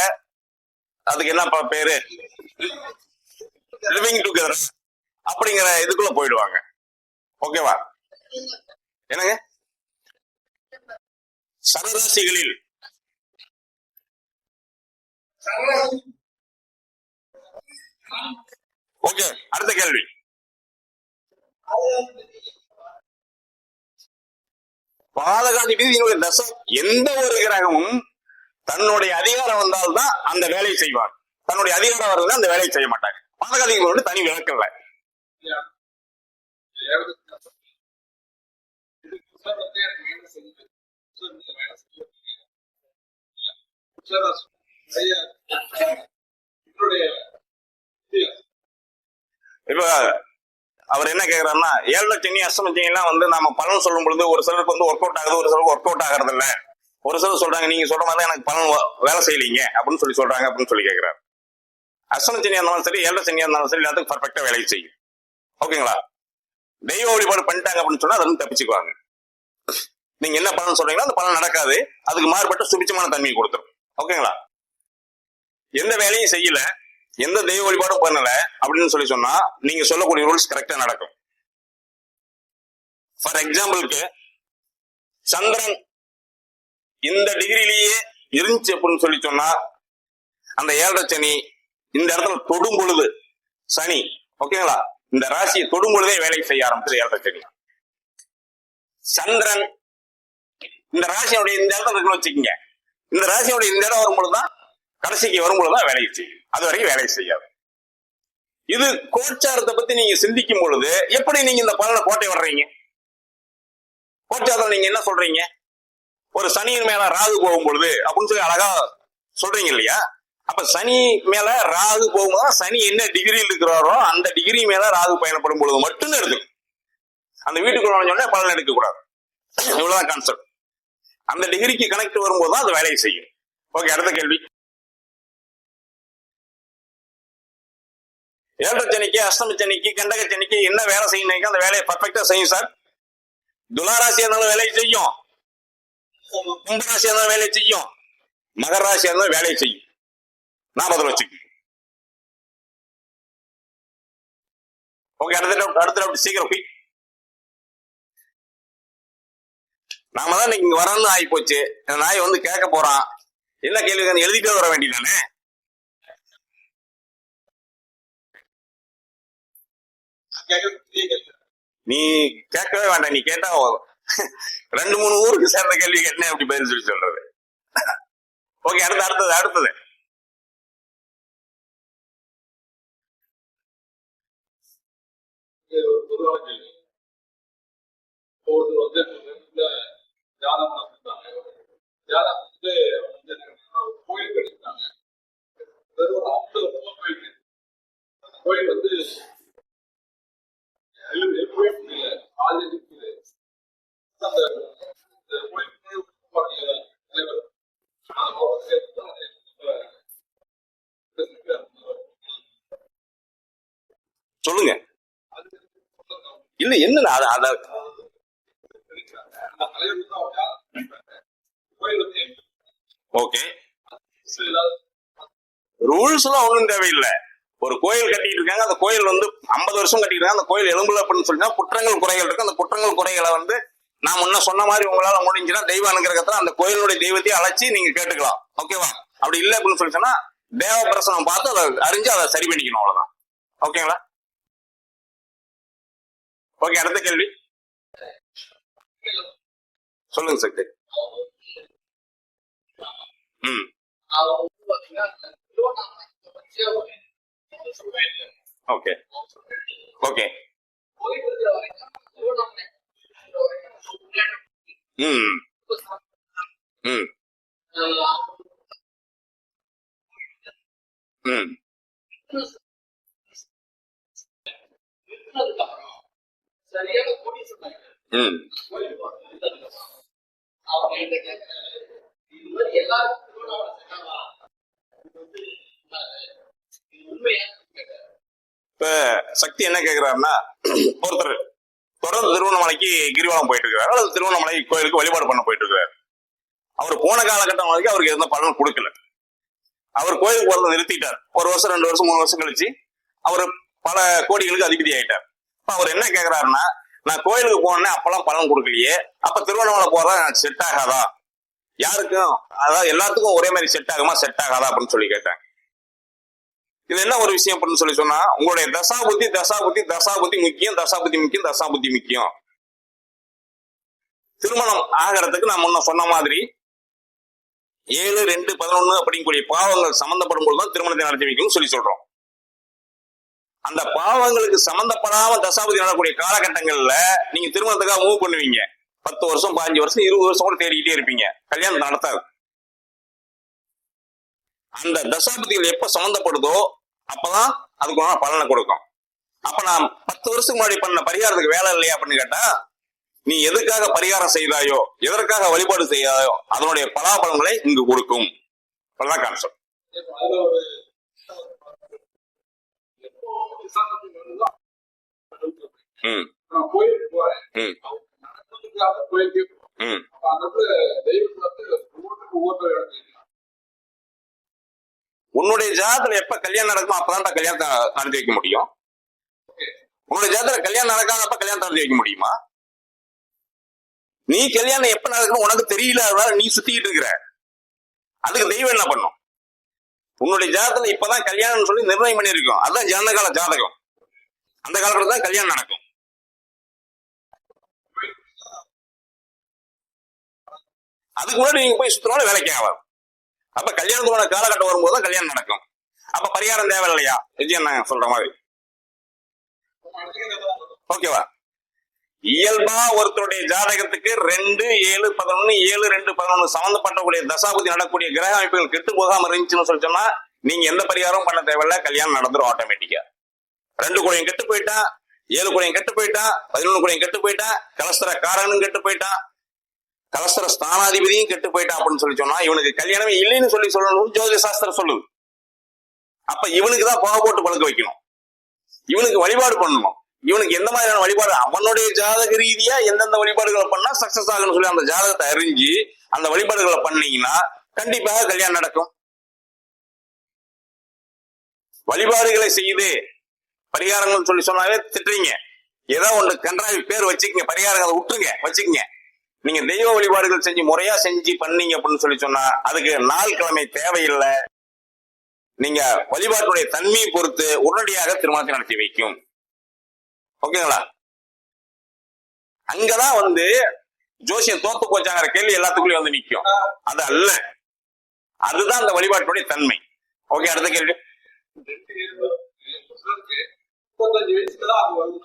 அதுக்கு என்ன பேரு, லிவிங் டுகெதர் அப்படிங்கிற இதுக்குள்ள போயிடுவாங்க. ஓகேவா? என்னங்க, சரராசிகளில் ஓகே. அடுத்த கேள்வி, பாதகாதிபதியினுடைய தசை எந்த ஒரு கிரகமும் தன்னுடைய அதிகாரம் வந்தால்தான் அந்த வேலையை செய்வார். தன்னுடைய அதிகாரம் வருதுன்னா அந்த வேலையை செய்ய மாட்டாங்க. பாதகாதிபதியோட தனி விளக்கல்ல. இப்ப அவர் என்ன கேக்குறாருன்னா, 7 சனி அஷ்டம சனி எல்லாம் வந்து நாம பலன் சொல்லும் பொழுது ஒரு சிலருக்கு வந்து ஒர்க் அவுட் ஆகுது, ஒரு சிலருக்கு ஒர்க் அவுட் ஆகிறது இல்ல. ஒரு சிலர் சொல்றாங்க நீங்க சொல்ற மாதிரி எனக்கு பலன் வேலை செய்யலீங்க அப்படின்னு சொல்லி சொல்றாங்க அப்படின்னு சொல்லி கேட்கிறாரு. அஷ்டம சனியா இருந்தாலும் சரி 7 சனியா இருந்தாலும் சரி எல்லாத்துக்கும் பர்ஃபெக்டா வேலையை செய்யும். ஓகேங்களா? தெய்வ வழிபாடு பண்ணிட்டாங்க அப்படின்னு சொன்னா அதுவும் தப்பிச்சுக்குவாங்க. நீங்க என்ன பலன் சொல்றீங்களோ அந்த பலன் நடக்காது, அதுக்கு மாறுபட்ட சுபிச்சமான தன்மையை கொடுத்துரும். ஓகேங்களா? எந்த வேலையும் செய்யல, எந்த தெய்வ வழிபாடும் பண்ணல அப்படின்னு சொல்லி சொன்னா நீங்க சொல்லக்கூடிய ரூல்ஸ் கரெக்டா நடக்கும். ஃபார் எக்ஸாம்பிளுக்கு சந்திரன் இந்த டிகிரிலேயே இருந்துச்சு அப்படின்னு சொல்லி சொன்னா அந்த 7 சனி இந்த இடத்துல தொடும் பொழுது சனி, ஓகேங்களா, இந்த ராசியை தொடும் பொழுதே வேலை செய்ய ஆரம்பிச்சது 7 சனி. சந்திரன் இந்த ராசியோடைய இந்த இடத்துல இருக்குன்னு வச்சுக்கோங்க, இந்த ராசியோடைய இந்த இடம் வரும்பொழுதுதான் கடைசிக்கு வரும்பொழுதுதான் வேலையை செய்யும், அது வரைக்கும் வேலையை செய்யாது. இது கோச்சாரத்தை பத்தி நீங்க சிந்திக்கும் பொழுது எப்படி நீங்க இந்த பலனை கோட்டை வர்றீங்க? கோச்சாரத்தில் நீங்க என்ன சொல்றீங்க? ஒரு சனியின் மேல ராகு போகும் பொழுது அப்படின்னு சொல்லி அழகா சொல்றீங்க இல்லையா? அப்ப சனி மேல ராகு போகும்போது சனி என்ன டிகிரியில் இருக்கிறாரோ அந்த டிகிரி மேல ராகு பயணப்படும் பொழுது மட்டும்தான் எடுத்துக்கும். அந்த வீட்டுக்குள்ள நுழைஞ்சோடனே பலன் எடுக்க கூடாது. இவ்வளவுதான் கான்செப்ட். அந்த டிகிரிக்கு கனெக்ட் வரும்போது தான் அது வேலையை செய்யும். ஓகே, அடுத்த கேள்வி. 7 சனிக்கு அஷ்டம சனிக்கு கண்டக சனிக்கு என்ன வேலை செய்யணும் அந்த வேலையை பர்ஃபெக்டா செய்யும் சார். துளாராசியா இருந்தாலும் வேலையை செய்யும், கும்பராசியா இருந்தாலும் வேலையை செய்யும், மகர ராசியா இருந்தாலும் வேலையை செய்யும். நான் பதில் வச்சுக்க. ஓகே, அடுத்த டவுட் சீக்கிரம். நாம தான் இன்னைக்கு வரணும்னு ஆகி போச்சு. நாய் வந்து கேட்க போறான், என்ன கேள்வி எழுதிட்டே வர வேண்டியதானே. நீ கேட்கவே வேண்டாம், நீ கேட்டா 2-3 ஊருக்கு சேர்ந்த கேள்வி கேட்டேன் அப்படி பதில் சொல்லி சொல்றது. ஓகே, அடுத்தது கோயில் கட்டிருக்காங்க. கோயில் வந்து சொல்லுங்க. இல்ல என்ன அத ஓகே, ரூல்ஸ் எல்லாம் ஒண்ணும் தேவையில்லை. ஒரு கோயில் கட்டிட்டு இருக்காங்க, அந்த கோயில் வந்து 50 வருஷம் கட்டிட்டு இருக்காங்க, அந்த கோயில் எலும்புல அப்படின்னு சொல்லினா குற்றங்கள் குறைகள் இருக்கு. அந்த குற்றங்கள் குறைகளை வந்து நான் முன்ன சொன்ன மாதிரி உங்களால முடிஞ்சுன்னா தெய்வ அனுகிரகத்துல அந்த கோயிலுடைய தெய்வத்தையும் அழைச்சி நீங்க கேட்டுக்கலாம். ஓகேவா? அப்படி இல்லை அப்படின்னு சொல்லிச்சுன்னா தேவ பிரசனம் பார்த்து அதை அறிஞ்சு அதை சரி பண்ணிக்கணும், அவ்வளவுதான். ஓகேங்களா? ஓகே, அடுத்த கேள்வி சொல்லுங்க சக்தி. ம், ஓகே ஓகே. ம் ம் ம் ம் இப்ப சக்தி என்ன கேக்குறாருன்னா, ஒருத்தர் தொடர்ந்து திருவண்ணாமலைக்கு கிரிவலம் போயிட்டு இருக்காரு, அல்லது திருவண்ணாமலை கோயிலுக்கு வழிபாடு பண்ண போயிட்டு இருக்காரு. அவர் போன காலகட்டம் வரைக்கும் அவருக்கு எந்த பலனும் கொடுக்கல. அவர் கோயிலுக்கு போறதை நிறுத்திட்டார். 1 வருஷம் 2 வருஷம் 3 வருஷம் கழிச்சு அவர் பல கோடிகளுக்கு அதிபதி ஆயிட்டார். அவர் என்ன கேக்குறாருன்னா, நான் கோயிலுக்கு போனேன் அப்பெல்லாம் பலன் கொடுக்கலையே, அப்ப திருவண்ணாமலை போறதா எனக்கு செட் ஆகாதா, யாருக்கும் அதாவது எல்லாத்துக்கும் ஒரே மாதிரி செட் ஆகுமா செட் ஆகாதா அப்படின்னு சொல்லி கேட்டாங்க. இது என்ன ஒரு விஷயம் அப்படின்னு சொல்லி சொன்னா, உங்களுடைய தசாபுத்தி தசாபுத்தி தசாபுத்தி முக்கியம், தசாபுத்தி முக்கியம், தசாபுத்தி முக்கியம். திருமணம் ஆகிறதுக்கு நான் முன்ன சொன்ன மாதிரி 7, 2, 11 அப்படிங்கக்கூடிய பாவங்கள் சம்பந்தப்படும் போதுதான் திருமணத்தை நடத்தி வைக்கணும்னு சொல்லி சொல்றோம். அந்த பாவங்களுக்கு சம்பந்தப்படாம தசாபதி நடக்கக்கூடிய காலகட்டங்கள்ல நீங்க திருமணத்துக்காக மூவ் பண்ணுவீங்க. 10 வருஷம் 15 வருஷம் 20 வருஷம் கூட தேடிக்கிட்டே இருப்பீங்க, கல்யாணம் நடத்தாது. அந்த தசாபதிகள் எப்ப சம்பந்தப்படுதோ அப்பதான் அதுக்கு பலனை கொடுக்கும். அப்ப நான் 10 வருஷத்துக்கு முன்னாடி பண்ண பரிகாரத்துக்கு வேலை இல்லையா அப்படின்னு கேட்டா, நீ எதுக்காக பரிகாரம் செய்தாயோ, எதற்காக வழிபாடு செய்யாதோ அதனுடைய பலாபலங்களை இங்கு கொடுக்கும். கான்செப்ட். உன்னுடைய ஜாதகத்துல எப்ப கல்யாணம் நடக்குமோ அப்பதான் கல்யாணத்தை நடத்தி வைக்க முடியும். உன்னுடைய ஜாதகத்துல கல்யாணம் நடக்காதப்ப கல்யாணம் நடத்தி வைக்க முடியுமா? நீ கல்யாணம் எப்ப நடக்கணும் உனக்கு தெரியல, அதனால நீ சுத்திக்கிட்டு இருக்கிற. அதுக்கு தெய்வம் என்ன பண்ணும்? உன்னுடைய ஜாதகத்துல இப்பதான் கல்யாணம் சொல்லி நிர்ணயம் பண்ணிருக்கோம், அதுதான் ஜனகால ஜாதகம். அந்த காலத்துல தான் கல்யாணம் நடக்கும். அதுக்கு முன்னாடி நீங்க போய் சுத்தினாலும் வேலைக்கு ஆகாது. அப்ப கல்யாணத்தோட காலகட்டம் வரும்போது தான் கல்யாணம் நடக்கும். அப்ப பரிகாரம் தேவை இல்லையா? விஜயன் நான் சொல்ற மாதிரி. ஓகேவா? இயல்பா ஒருத்தருடைய ஜாதகத்துக்கு 2, 7, 11, 7, 2, 11 சம்பந்தப்பட்டக்கூடிய தசாபதி நடக்கூடிய கிரக அமைப்புகள் கெட்டு போகாம இருந்துச்சுன்னு சொல்லி சொன்னா நீங்க எந்த பரிகாரமும் பண்ண தேவையில்ல, கல்யாணம் நடந்துரும் ஆட்டோமேட்டிக்கா. 2 குழையும் கெட்டு போயிட்டா, 7 குழையும் கெட்டு போயிட்டா, 11 குழையும் கெட்டு போயிட்டா, கலஸ்தர காரனும் கெட்டு போயிட்டா, கலஸ்தர ஸ்தானாதிபதியும் கெட்டு போயிட்டா அப்படின்னு சொல்லி சொன்னா இவனுக்கு கல்யாணமே இல்லைன்னு சொல்லி சொல்லணும் ஜோதிட சாஸ்திரம் சொல்லுது. அப்ப இவனுக்கு தான் புகை போட்டு பழக்க வைக்கணும், இவனுக்கு வழிபாடு பண்ணணும். இவனுக்கு எந்த மாதிரியான வழிபாடு, அவனுடைய ஜாதக ரீதியா எந்தெந்த வழிபாடுகளை பண்ணா சக்சஸ் ஆகுன்னு சொல்லி அந்த ஜாதகத்தை அறிஞ்சு அந்த வழிபாடுகளை பண்ணீங்கன்னா கண்டிப்பாக கல்யாணம் நடக்கும். வழிபாடுகளை செய்து பரிகாரங்கள் சொல்லி சொன்னாவே திட்டுறீங்க. ஏதோ ஒன்று கன்றாவி பேர் வச்சுக்கங்க, பரிகாரங்களை விட்டுருங்க, வச்சுக்கங்க. நீங்க தெய்வ வழிபாடுகள் செஞ்சு முறையா செஞ்சு பண்ணீங்க அப்படின்னு சொல்லி சொன்னா அதுக்கு நாள் கிழமை தேவையில்லை. நீங்க வழிபாட்டுடைய தன்மையை பொறுத்து உடனடியாக திருமணத்தை நடத்தி வைக்கும். ஓகேங்களா? அங்கதான் வந்து ஜோசியம் தோத்து போச்சாங்கிற கேள்வி எல்லாத்துக்குள்ளயும் வந்து நிற்கும். அது அல்ல, அதுதான் அந்த வழிபாட்டுடைய தன்மை. ஓகே, அடுத்த கேள்வி. 35 வயசுலதான் அது வந்து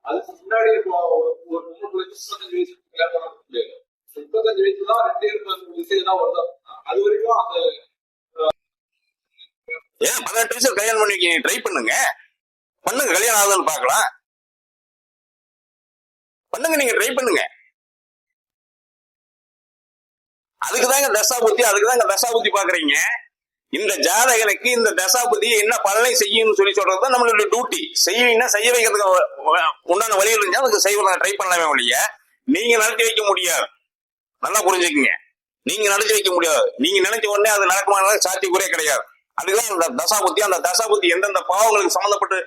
அதுக்கு முன்னாடி ஒரு 35 வயசு 35 வயசுதான் 2 வயசுல தான் வருது. அது வரைக்கும் அந்த 18 வயசுல கல்யாணம் பண்ணி ட்ரை பண்ணுங்க, கல்யாணம் ஆகுதுன்னு பாக்கலாம். பண்ணுங்க, நீங்க ட்ரை பண்ணுங்க. அதுக்குதாங்க தசாபுத்தி, அதுக்குதாங்க தசாபுத்தி பாக்குறீங்க. இந்த ஜாதகனுக்கு இந்த தசாபதி என்ன பலனை செய்யும்னு சொல்லி சொல்றது நம்மளுடைய டியூட்டி. செய்வீங்கன்னா செய்ய வைக்கிறதுக்கு உண்டான வழிகள் இருந்தா அதுக்கு செய்வதை ட்ரை பண்ணலாமே ஒழிய நீங்க நடத்தி வைக்க முடியாது. நல்லா புரிஞ்சுக்கங்க, நீங்க நடத்தி வைக்க முடியாது. நீங்க நினைச்ச உடனே அது நடக்குமான சாத்தியக்குறையே கிடையாது. அதுதான் அந்த தசாபுத்தி. அந்த தசாபுத்தி எந்தெந்த பாவங்களுக்கு சம்பந்தப்பட்டு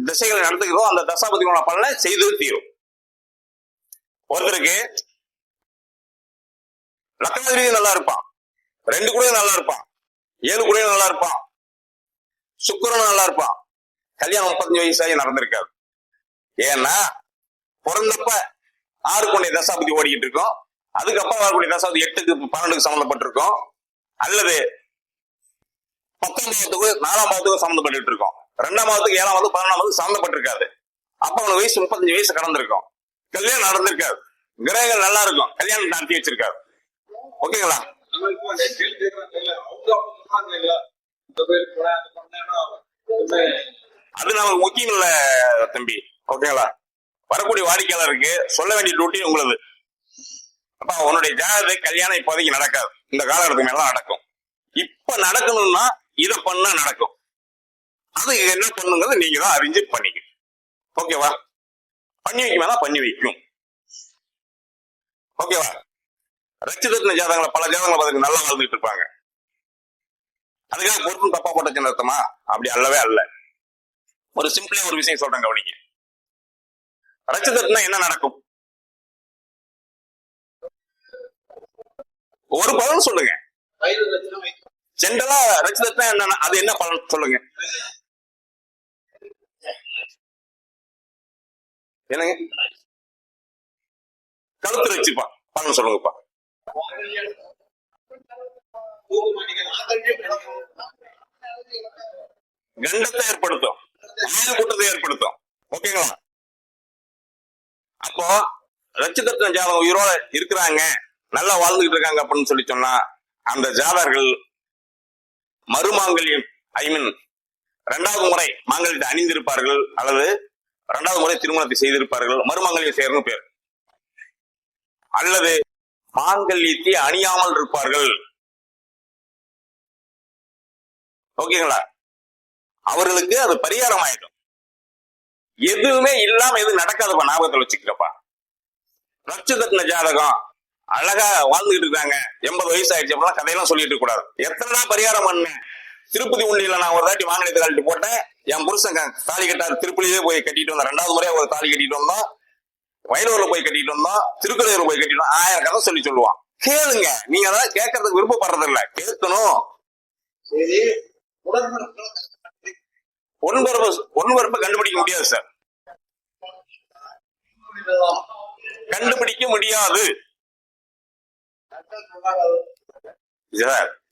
திசைகளை நடத்துகிறதோ அந்த தசாபதியோட பலனை செய்து தீரும். ஒருத்தருக்கு லக்னாதிபதி நல்லா இருப்பான், 2 கூட நல்லா இருப்பான், 7 கூட நல்லா இருப்பான், சுக்கிரன் நல்லா இருப்பான், கல்யாணம் 35 வயசாகி நடந்திருக்காது. ஏன்னா பிறந்தப்ப 6 கொண்டே தசாபதி ஓடிக்கிட்டு இருக்கோம், அதுக்கப்புறம் வரக்கூடிய தசாபதி 8க்கு 12க்கு சம்பந்தப்பட்டிருக்கோம், அல்லது 10ஆம் பாவத்துக்கு 4ஆம் பாவத்துக்கு சம்பந்தப்பட்டு இருக்கோம், 2ஆம் பாவத்துக்கு 7ஆம் பாவத்துக்கு 11ஆம் பாவத்துக்கு சம்பந்தப்பட்டிருக்காது. அப்ப அவனுக்கு வயசு 35 வயசு கடந்திருக்கும், கல்யாணம் நடந்திருக்காது, கிரகங்கள் நல்லா இருக்கும், கல்யாணம் நடத்தி வச்சிருக்காரு. ஓகேங்களா? அது நமக்கு முக்கியம் இல்ல தம்பி. ஓகேங்களா? வரக்கூடிய வாடிக்கையாளருக்கு சொல்ல வேண்டிய டியூட்டி உங்களது. அப்ப உன்னுடைய ஜாதக கல்யாணம் இப்போதைக்கு நடக்காது, இந்த காலகட்டத்துக்கு மேல நடக்கும். இப்ப நடக்கணும்னா இதை பண்ணா நடக்கும். அது என்ன பண்ணுங்கிறது நீங்க தான் அறிஞ்சு பண்ணிக்க. ஓகேவா? பண்ணி வைக்குமா பண்ணி வைக்கும். ஓகேவா? ரட்சிதத்தின ஜாதகங்களை பல ஜாதகங்களை பார்த்து நல்லா வாழ்ந்துட்டு இருப்பாங்க. அதுக்காக பொருத்தம் தப்பா போட்ட அர்த்தமா? அப்படி அல்லவே அல்ல. ஒரு சிம்பிளா ஒரு விஷயம் சொல்றேன், கவனிங்க. ரட்சிதத்தினா என்ன நடக்கும்? ஒரு பலன் சொல்லுங்க. ஜென்ரலா ரட்சிதத்தினா என்ன, அது என்ன பலன் சொல்லுங்க. என்னங்க? கழுத்து வச்சுப்பா பலன் சொல்லுங்கப்பா. கண்டத்தை ஏற்படுத்தும், கூட்டத்தை ஏற்படுத்தும். ஓகேங்களா? அப்போ ரட்சிதத்தின ஜாதகம் உயிரோட இருக்கிறாங்க, நல்லா வாழ்ந்துகிட்டு இருக்காங்க அப்படின்னு சொல்லி சொன்னா அந்த ஜாதகர்கள் மறுமாங்கல்யம், இரண்டாவது முறை மாங்கல்யத்தை அணிந்திருப்பார்கள், அல்லது 2வது முறை திருமணத்தை செய்திருப்பார்கள், மறுமாங்கல்யம் செய்யறன்னு பேர். அல்லது மாங்கல்யத்தை அணியாமல் இருப்பார்கள். ஓகேங்களா? அவர்களுக்கு அது பரிகாரம் ஆயிடும். எதுவுமே இல்லாம எது நடக்காதப்பா, ஞாபகத்தில் வச்சுக்கிறப்பா. நட்சத்திர ஜாதகம் அழகா வாழ்ந்துகிட்டு இருக்காங்க, 80 வயசு ஆயிடுச்சு அப்படின்னா கதையெல்லாம் சொல்லிட்டு இருக்க கூடாது. எத்தனை பரிகாரம் பண்ணேன், திருப்பதி உண்டியில நான் ஒரு தாட்டி மாங்கல்யத்தை கழட்டி போட்டேன், என் புருஷன் தாலி கட்டாரு, திருப்பதியிலே போய் கட்டிட்டு வந்தேன், 2வது முறையா ஒரு தாலி கட்டிட்டு வந்தோம், வயலூர்ல போய் கட்டிட்டு வந்தோம், திருக்கடையூர் போய் கட்டிட்டு வந்தோம், 1000 கதை சொல்லி சொல்லுவான். கேளுங்க, நீங்க அதான் கேட்கறதுக்கு விருப்பப்படுறது இல்ல, கேட்கணும். ஒன்பரப்ப கண்டுபிடிக்க முடியாது சார், கண்டுபிடிக்க முடியாது.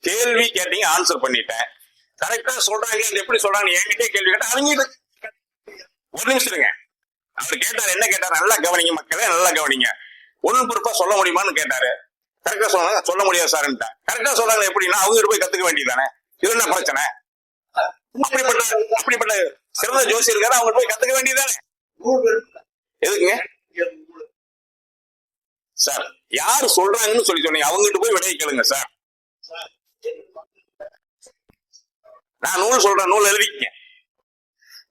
கேள்வி கேட்டீங்க, ஆன்சர் பண்ணிட்டேன். கரெக்டா சொல்றாங்க, எப்படி சொல்றாங்க என்கிட்டே கேள்வி கேட்டா அவங்க ஒரு நிமிஷம் இருங்க. அவர் கேட்டாரு, என்ன கேட்டாரு, நல்லா கவனிங்க மக்களே, நல்லா கவனிங்க. ஒன்னு பொறுப்பா சொல்ல முடியுமான்னு கேட்டாரு. கரெக்டா சொன்னாங்க, சொல்ல முடியாது சார்ன்ட்டேன். கரெக்டா சொல்றாங்க எப்படின்னா அவங்க போய் கத்துக்க வேண்டியதானே, இது என்ன பிரச்சனை? அப்படிப்பட்ட சிறந்த ஜோசி இருக்காரு, அவங்க போய் கத்துக்க வேண்டியதானே. எதுக்குங்க சார்? யாரு சொல்றாங்கன்னு சொல்லி சொன்னீங்க, அவங்ககிட்ட போய் விடைய கேளுங்க சார். நான் நூல் சொல்றேன், நூல் எழுதிக்க.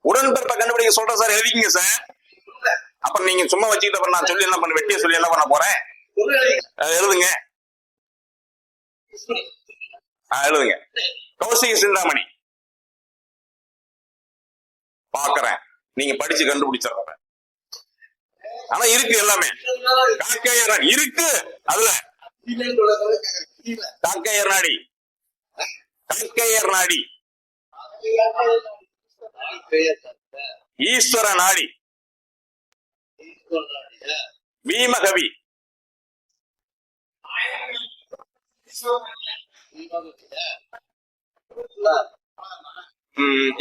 உடன்பிறப்பை கண்டுபிடிக்க சொல்றேன் சார், எழுதிக்கங்க சார். அப்புறம் நீங்க சும்மா வச்சுக்கிட்ட அப்புறம் நான் சொல்லி என்ன பண்ண, வெட்டிய சொல்லி என்ன பண்ண போறேன்? எழுதுங்க, எழுதுங்க. கௌசிக சிந்தாமணி பாக்குறேன், நீங்க படிச்சு கண்டுபிடிச்சிடுற. ஆனா இருக்கு எல்லாமே, காக்கையர் இருக்கு அதுல, காக்கையர் நாடி, காக்கையர் நாடி, ஈஸ்வர நாடி, பீமகவி,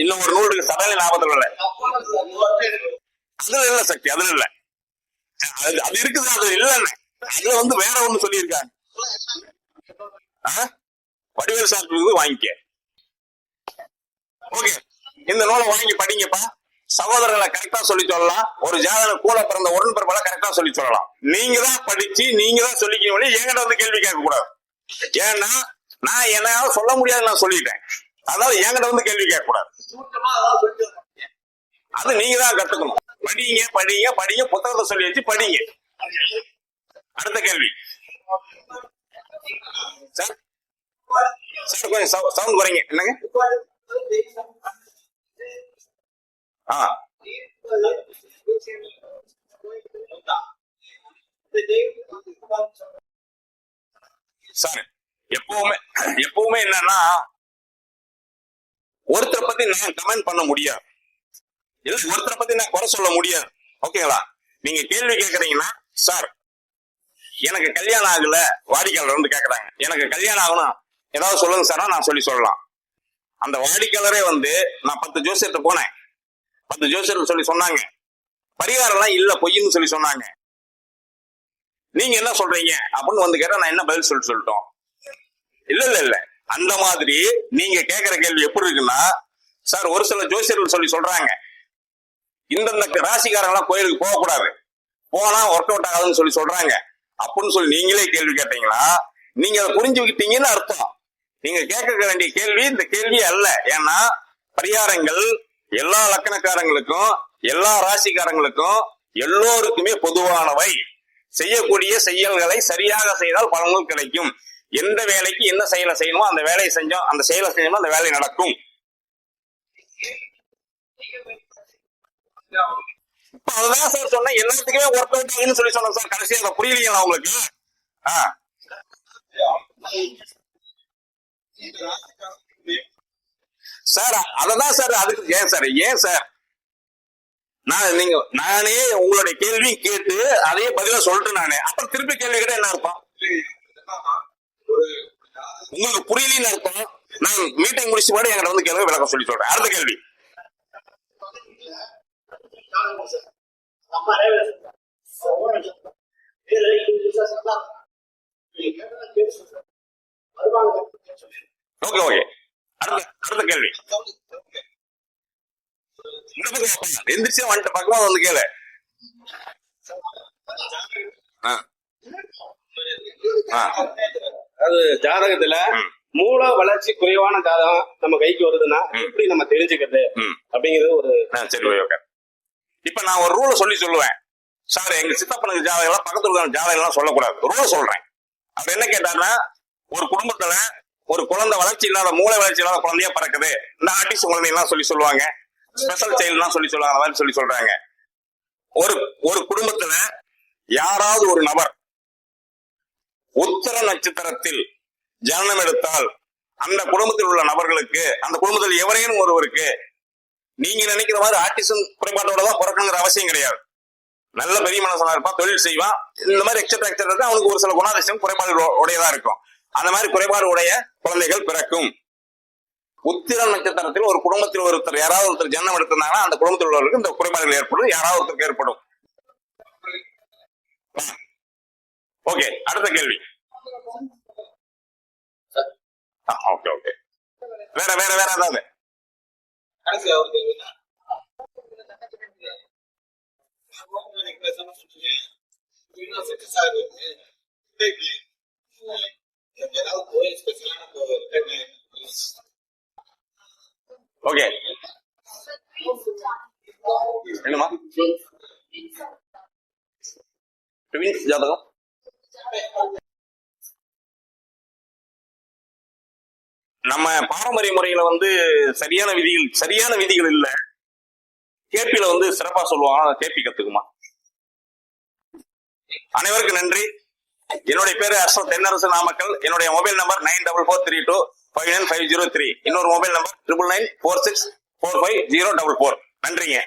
இன்னும் ஒரு நூல் இருக்கு, சடலை ஞாபகத்தில் இல்ல, அதுல இல்ல சக்தி, அதுல இல்ல, அது இருக்குது, அது இல்லன்னு அதுல வேற ஒண்ணு சொல்லியிருக்காங்க. வடிவேல் சாப்பிட்டு வாங்கிக்க. ஓகே, இந்த நூலை வாங்கி படிங்கப்பா. சகோதரர்களை கரெக்டா சொல்லி சொல்லலாம், ஒரு ஜாதகம் கூட பிறந்த உடன்பிறப்பால கரெக்டா சொல்லி சொல்லலாம். நீங்க தான் படிச்சு நீங்க தான் சொல்லிக்க, என்கிட்ட கேள்வி கேட்க கூடாது. ஏன்னா நான் என்னால சொல்ல முடியாது, நான் சொல்லிட்டேன். அதனால என்கிட்ட வந்து கேள்வி கேட்க கூடாது. சுருக்கமா அதான் சொல்லிட்டு வரேன். அது நீங்க தான் கத்துக்கணும். படிங்க படிங்க படிங்க, புத்தகத்தை சொல்லி வச்சு படிங்க. அடுத்த கேள்வி சார். சார் கொஞ்சம் சவுண்ட் குறைங்க. என்னங்க? சார் எப்பவுமே என்னன்னா, ஒருத்தரை பத்தி நான் கமெண்ட் பண்ண முடியாது, இல்ல ஒருத்தரை பத்தி நான் குறை சொல்ல முடியாது. ஓகேங்களா? நீங்க கேள்வி கேக்குறீங்கன்னா, சார் எனக்கு கல்யாணம் ஆகல, வாடிக்கையாளர் வந்து கேக்குறாங்க, எனக்கு கல்யாணம் ஆகணும் ஏதாவது சொல்லுங்க சார், நான் சொல்லலாம். அந்த வாடிக்கையாளரே வந்து நான் 10 ஜோசியத்தை போனேன், 10 ஜோசியர்கள் சொல்லி சொன்னாங்க, பரிகாரம் எல்லாம் இல்ல, பொய்ன்னு சொல்லி சொன்னாங்க. நீங்க என்ன சொல்றீங்க அப்படின்னு வந்து கேட்டா நான் என்ன பதில் சொல்லிட்டோம்? இல்ல அந்த மாதிரி நீங்க கேக்குற கேள்வி எப்படி இருக்குன்னா, சார் ஒரு சில ஜோசியர்கள் சொல்லி சொல்றாங்க இந்த ராசிக்காரங்களாம் கோயிலுக்கு போக கூடாது, போனா ஒர்க் அவுட் ஆகாதுன்னு சொல்லி சொல்றாங்க அப்படின்னு சொல்லி நீங்களே கேள்வி கேட்டீங்களா, நீங்க அதை புரிஞ்சுக்கிட்டீங்கன்னு அர்த்தம். நீங்க கேட்க வேண்டிய கேள்வி இந்த கேள்வி அல்ல. ஏன்னா பரிகாரங்கள் எல்லா லக்கணக்காரங்களுக்கும் எல்லா ராசிக்காரங்களுக்கும் எல்லோருக்குமே பொதுவானவை. செய்யக்கூடிய செயல்களை சரியாக செய்தால் பலன்கள் கிடைக்கும். எந்த வேலைக்கு என்ன செயலை செய்யணுமோ அந்த வேலையை செஞ்சோம், அந்த செயலை செஞ்சோமோ அந்த வேலை நடக்கும். அதுதான் சார் சொன்னேன், எல்லாத்துக்குமே ஒர்க் அவுட் ஆகுன்னு சொல்லி சொன்னேன் சார். கடைசியா அதை புரியலையா உங்களுக்கு? சார் அததான் சார். அதுக்கு ஏன் சார் நானே உங்களுடைய கேள்வி கேட்டு அதையே பதிலா சொல்லிட்டு நானே அப்புறம் திருப்பி கேள்வி கேட்ட என்ன அர்த்தம்? உங்களுக்கு புரியலன்னு அர்த்தம். நான் மீட்டிங் முடிச்சு கூட என்கிட்ட வந்து கேள்வி விளக்கம் சொல்லி சொல்றேன். அடுத்த கேள்வி. ஓகே அடுத்த கேள்வி. எந்திரிச்சே வந்துட்டு பக்கமா வந்து கேளு. அது ஜாதகத்துல மூல வளர்ச்சி குறைவான ஜாதகம் நம்ம கைக்கு வருதுன்னா எப்படி நம்ம தெரிஞ்சுக்கிறது அப்படிங்கிறது ஒரு சரி. இப்ப நான் ஒரு ரூலை சொல்லுவேன் சார். எங்க சித்தப்பனுக்கு ஜாதகம் எல்லாம் பக்கத்துல இருக்க ஜாதகம் எல்லாம் சொல்லக்கூடாது, ரூலை சொல்றேன். அப்ப என்ன கேட்டாருன்னா, ஒரு குடும்பத்துல ஒரு குழந்தை வளர்ச்சி இல்லாத மூளை வளர்ச்சி இல்லாத குழந்தையா பிறக்குது, இந்த ஆர்டிஸ்ட் குழந்தை எல்லாம் சொல்லுவாங்க, ஸ்பெஷல் சைல்டு எல்லாம் சொல்லுவாங்க, அந்த மாதிரி சொல்றாங்க. ஒரு குடும்பத்துல யாராவது ஒரு நபர் உத்தர நட்சத்திரத்தில் ஜனனம் எடுத்தால் அந்த குடும்பத்தில் உள்ள நபர்களுக்கு, அந்த குடும்பத்தில் எவரேனும் ஒருவருக்கு நீங்க நினைக்கிற மாதிரி ஆர்டிசம் குறைபாட்டோட தான் பிறக்கணுங்கிற அவசியம் கிடையாது. நல்ல பெரிய மனசனா இருப்பான், தொழில் செய்வான், இந்த மாதிரி எக்ஸெட்ரா அவனுக்கு ஒரு சில குணாதிசயம் குறைபாடு உடையதா இருக்கும். அந்த மாதிரி குறைபாடு உடைய குழந்தைகள் பிறக்கும். உத்திர நட்சத்திரத்தில் ஒரு குடும்பத்தில் ஒருத்தர் யாராவது ஒருத்தர் ஜன்மம் எடுத்திருந்தாங்கன்னா அந்த குடும்பத்தில் உள்ளவர்களுக்கு இந்த குறைபாடுகள் ஏற்படும், யாராவது ஒருத்தருக்கு ஏற்படும். ஓகே அடுத்த கேள்வி. ஓகே வேற ஏதாவது? ஓகே என்னமா ட்வின்ஸ் ஜாதகம்? நம்ம பாரம்பரிய முறையில வந்து சரியான விதிகள் இல்ல. கேபில வந்து சிறப்பா சொல்லுவாங்க, கேபி கத்துக்குமா. அனைவருக்கும் நன்றி. என்னுடைய பேரு அஸ்வத் தென்னரசு நாமக்கல். என்னுடைய மொபைல் நம்பர் 9443259503. இன்னொரு மொபைல் நம்பர் 9994645044. நன்றிங்க.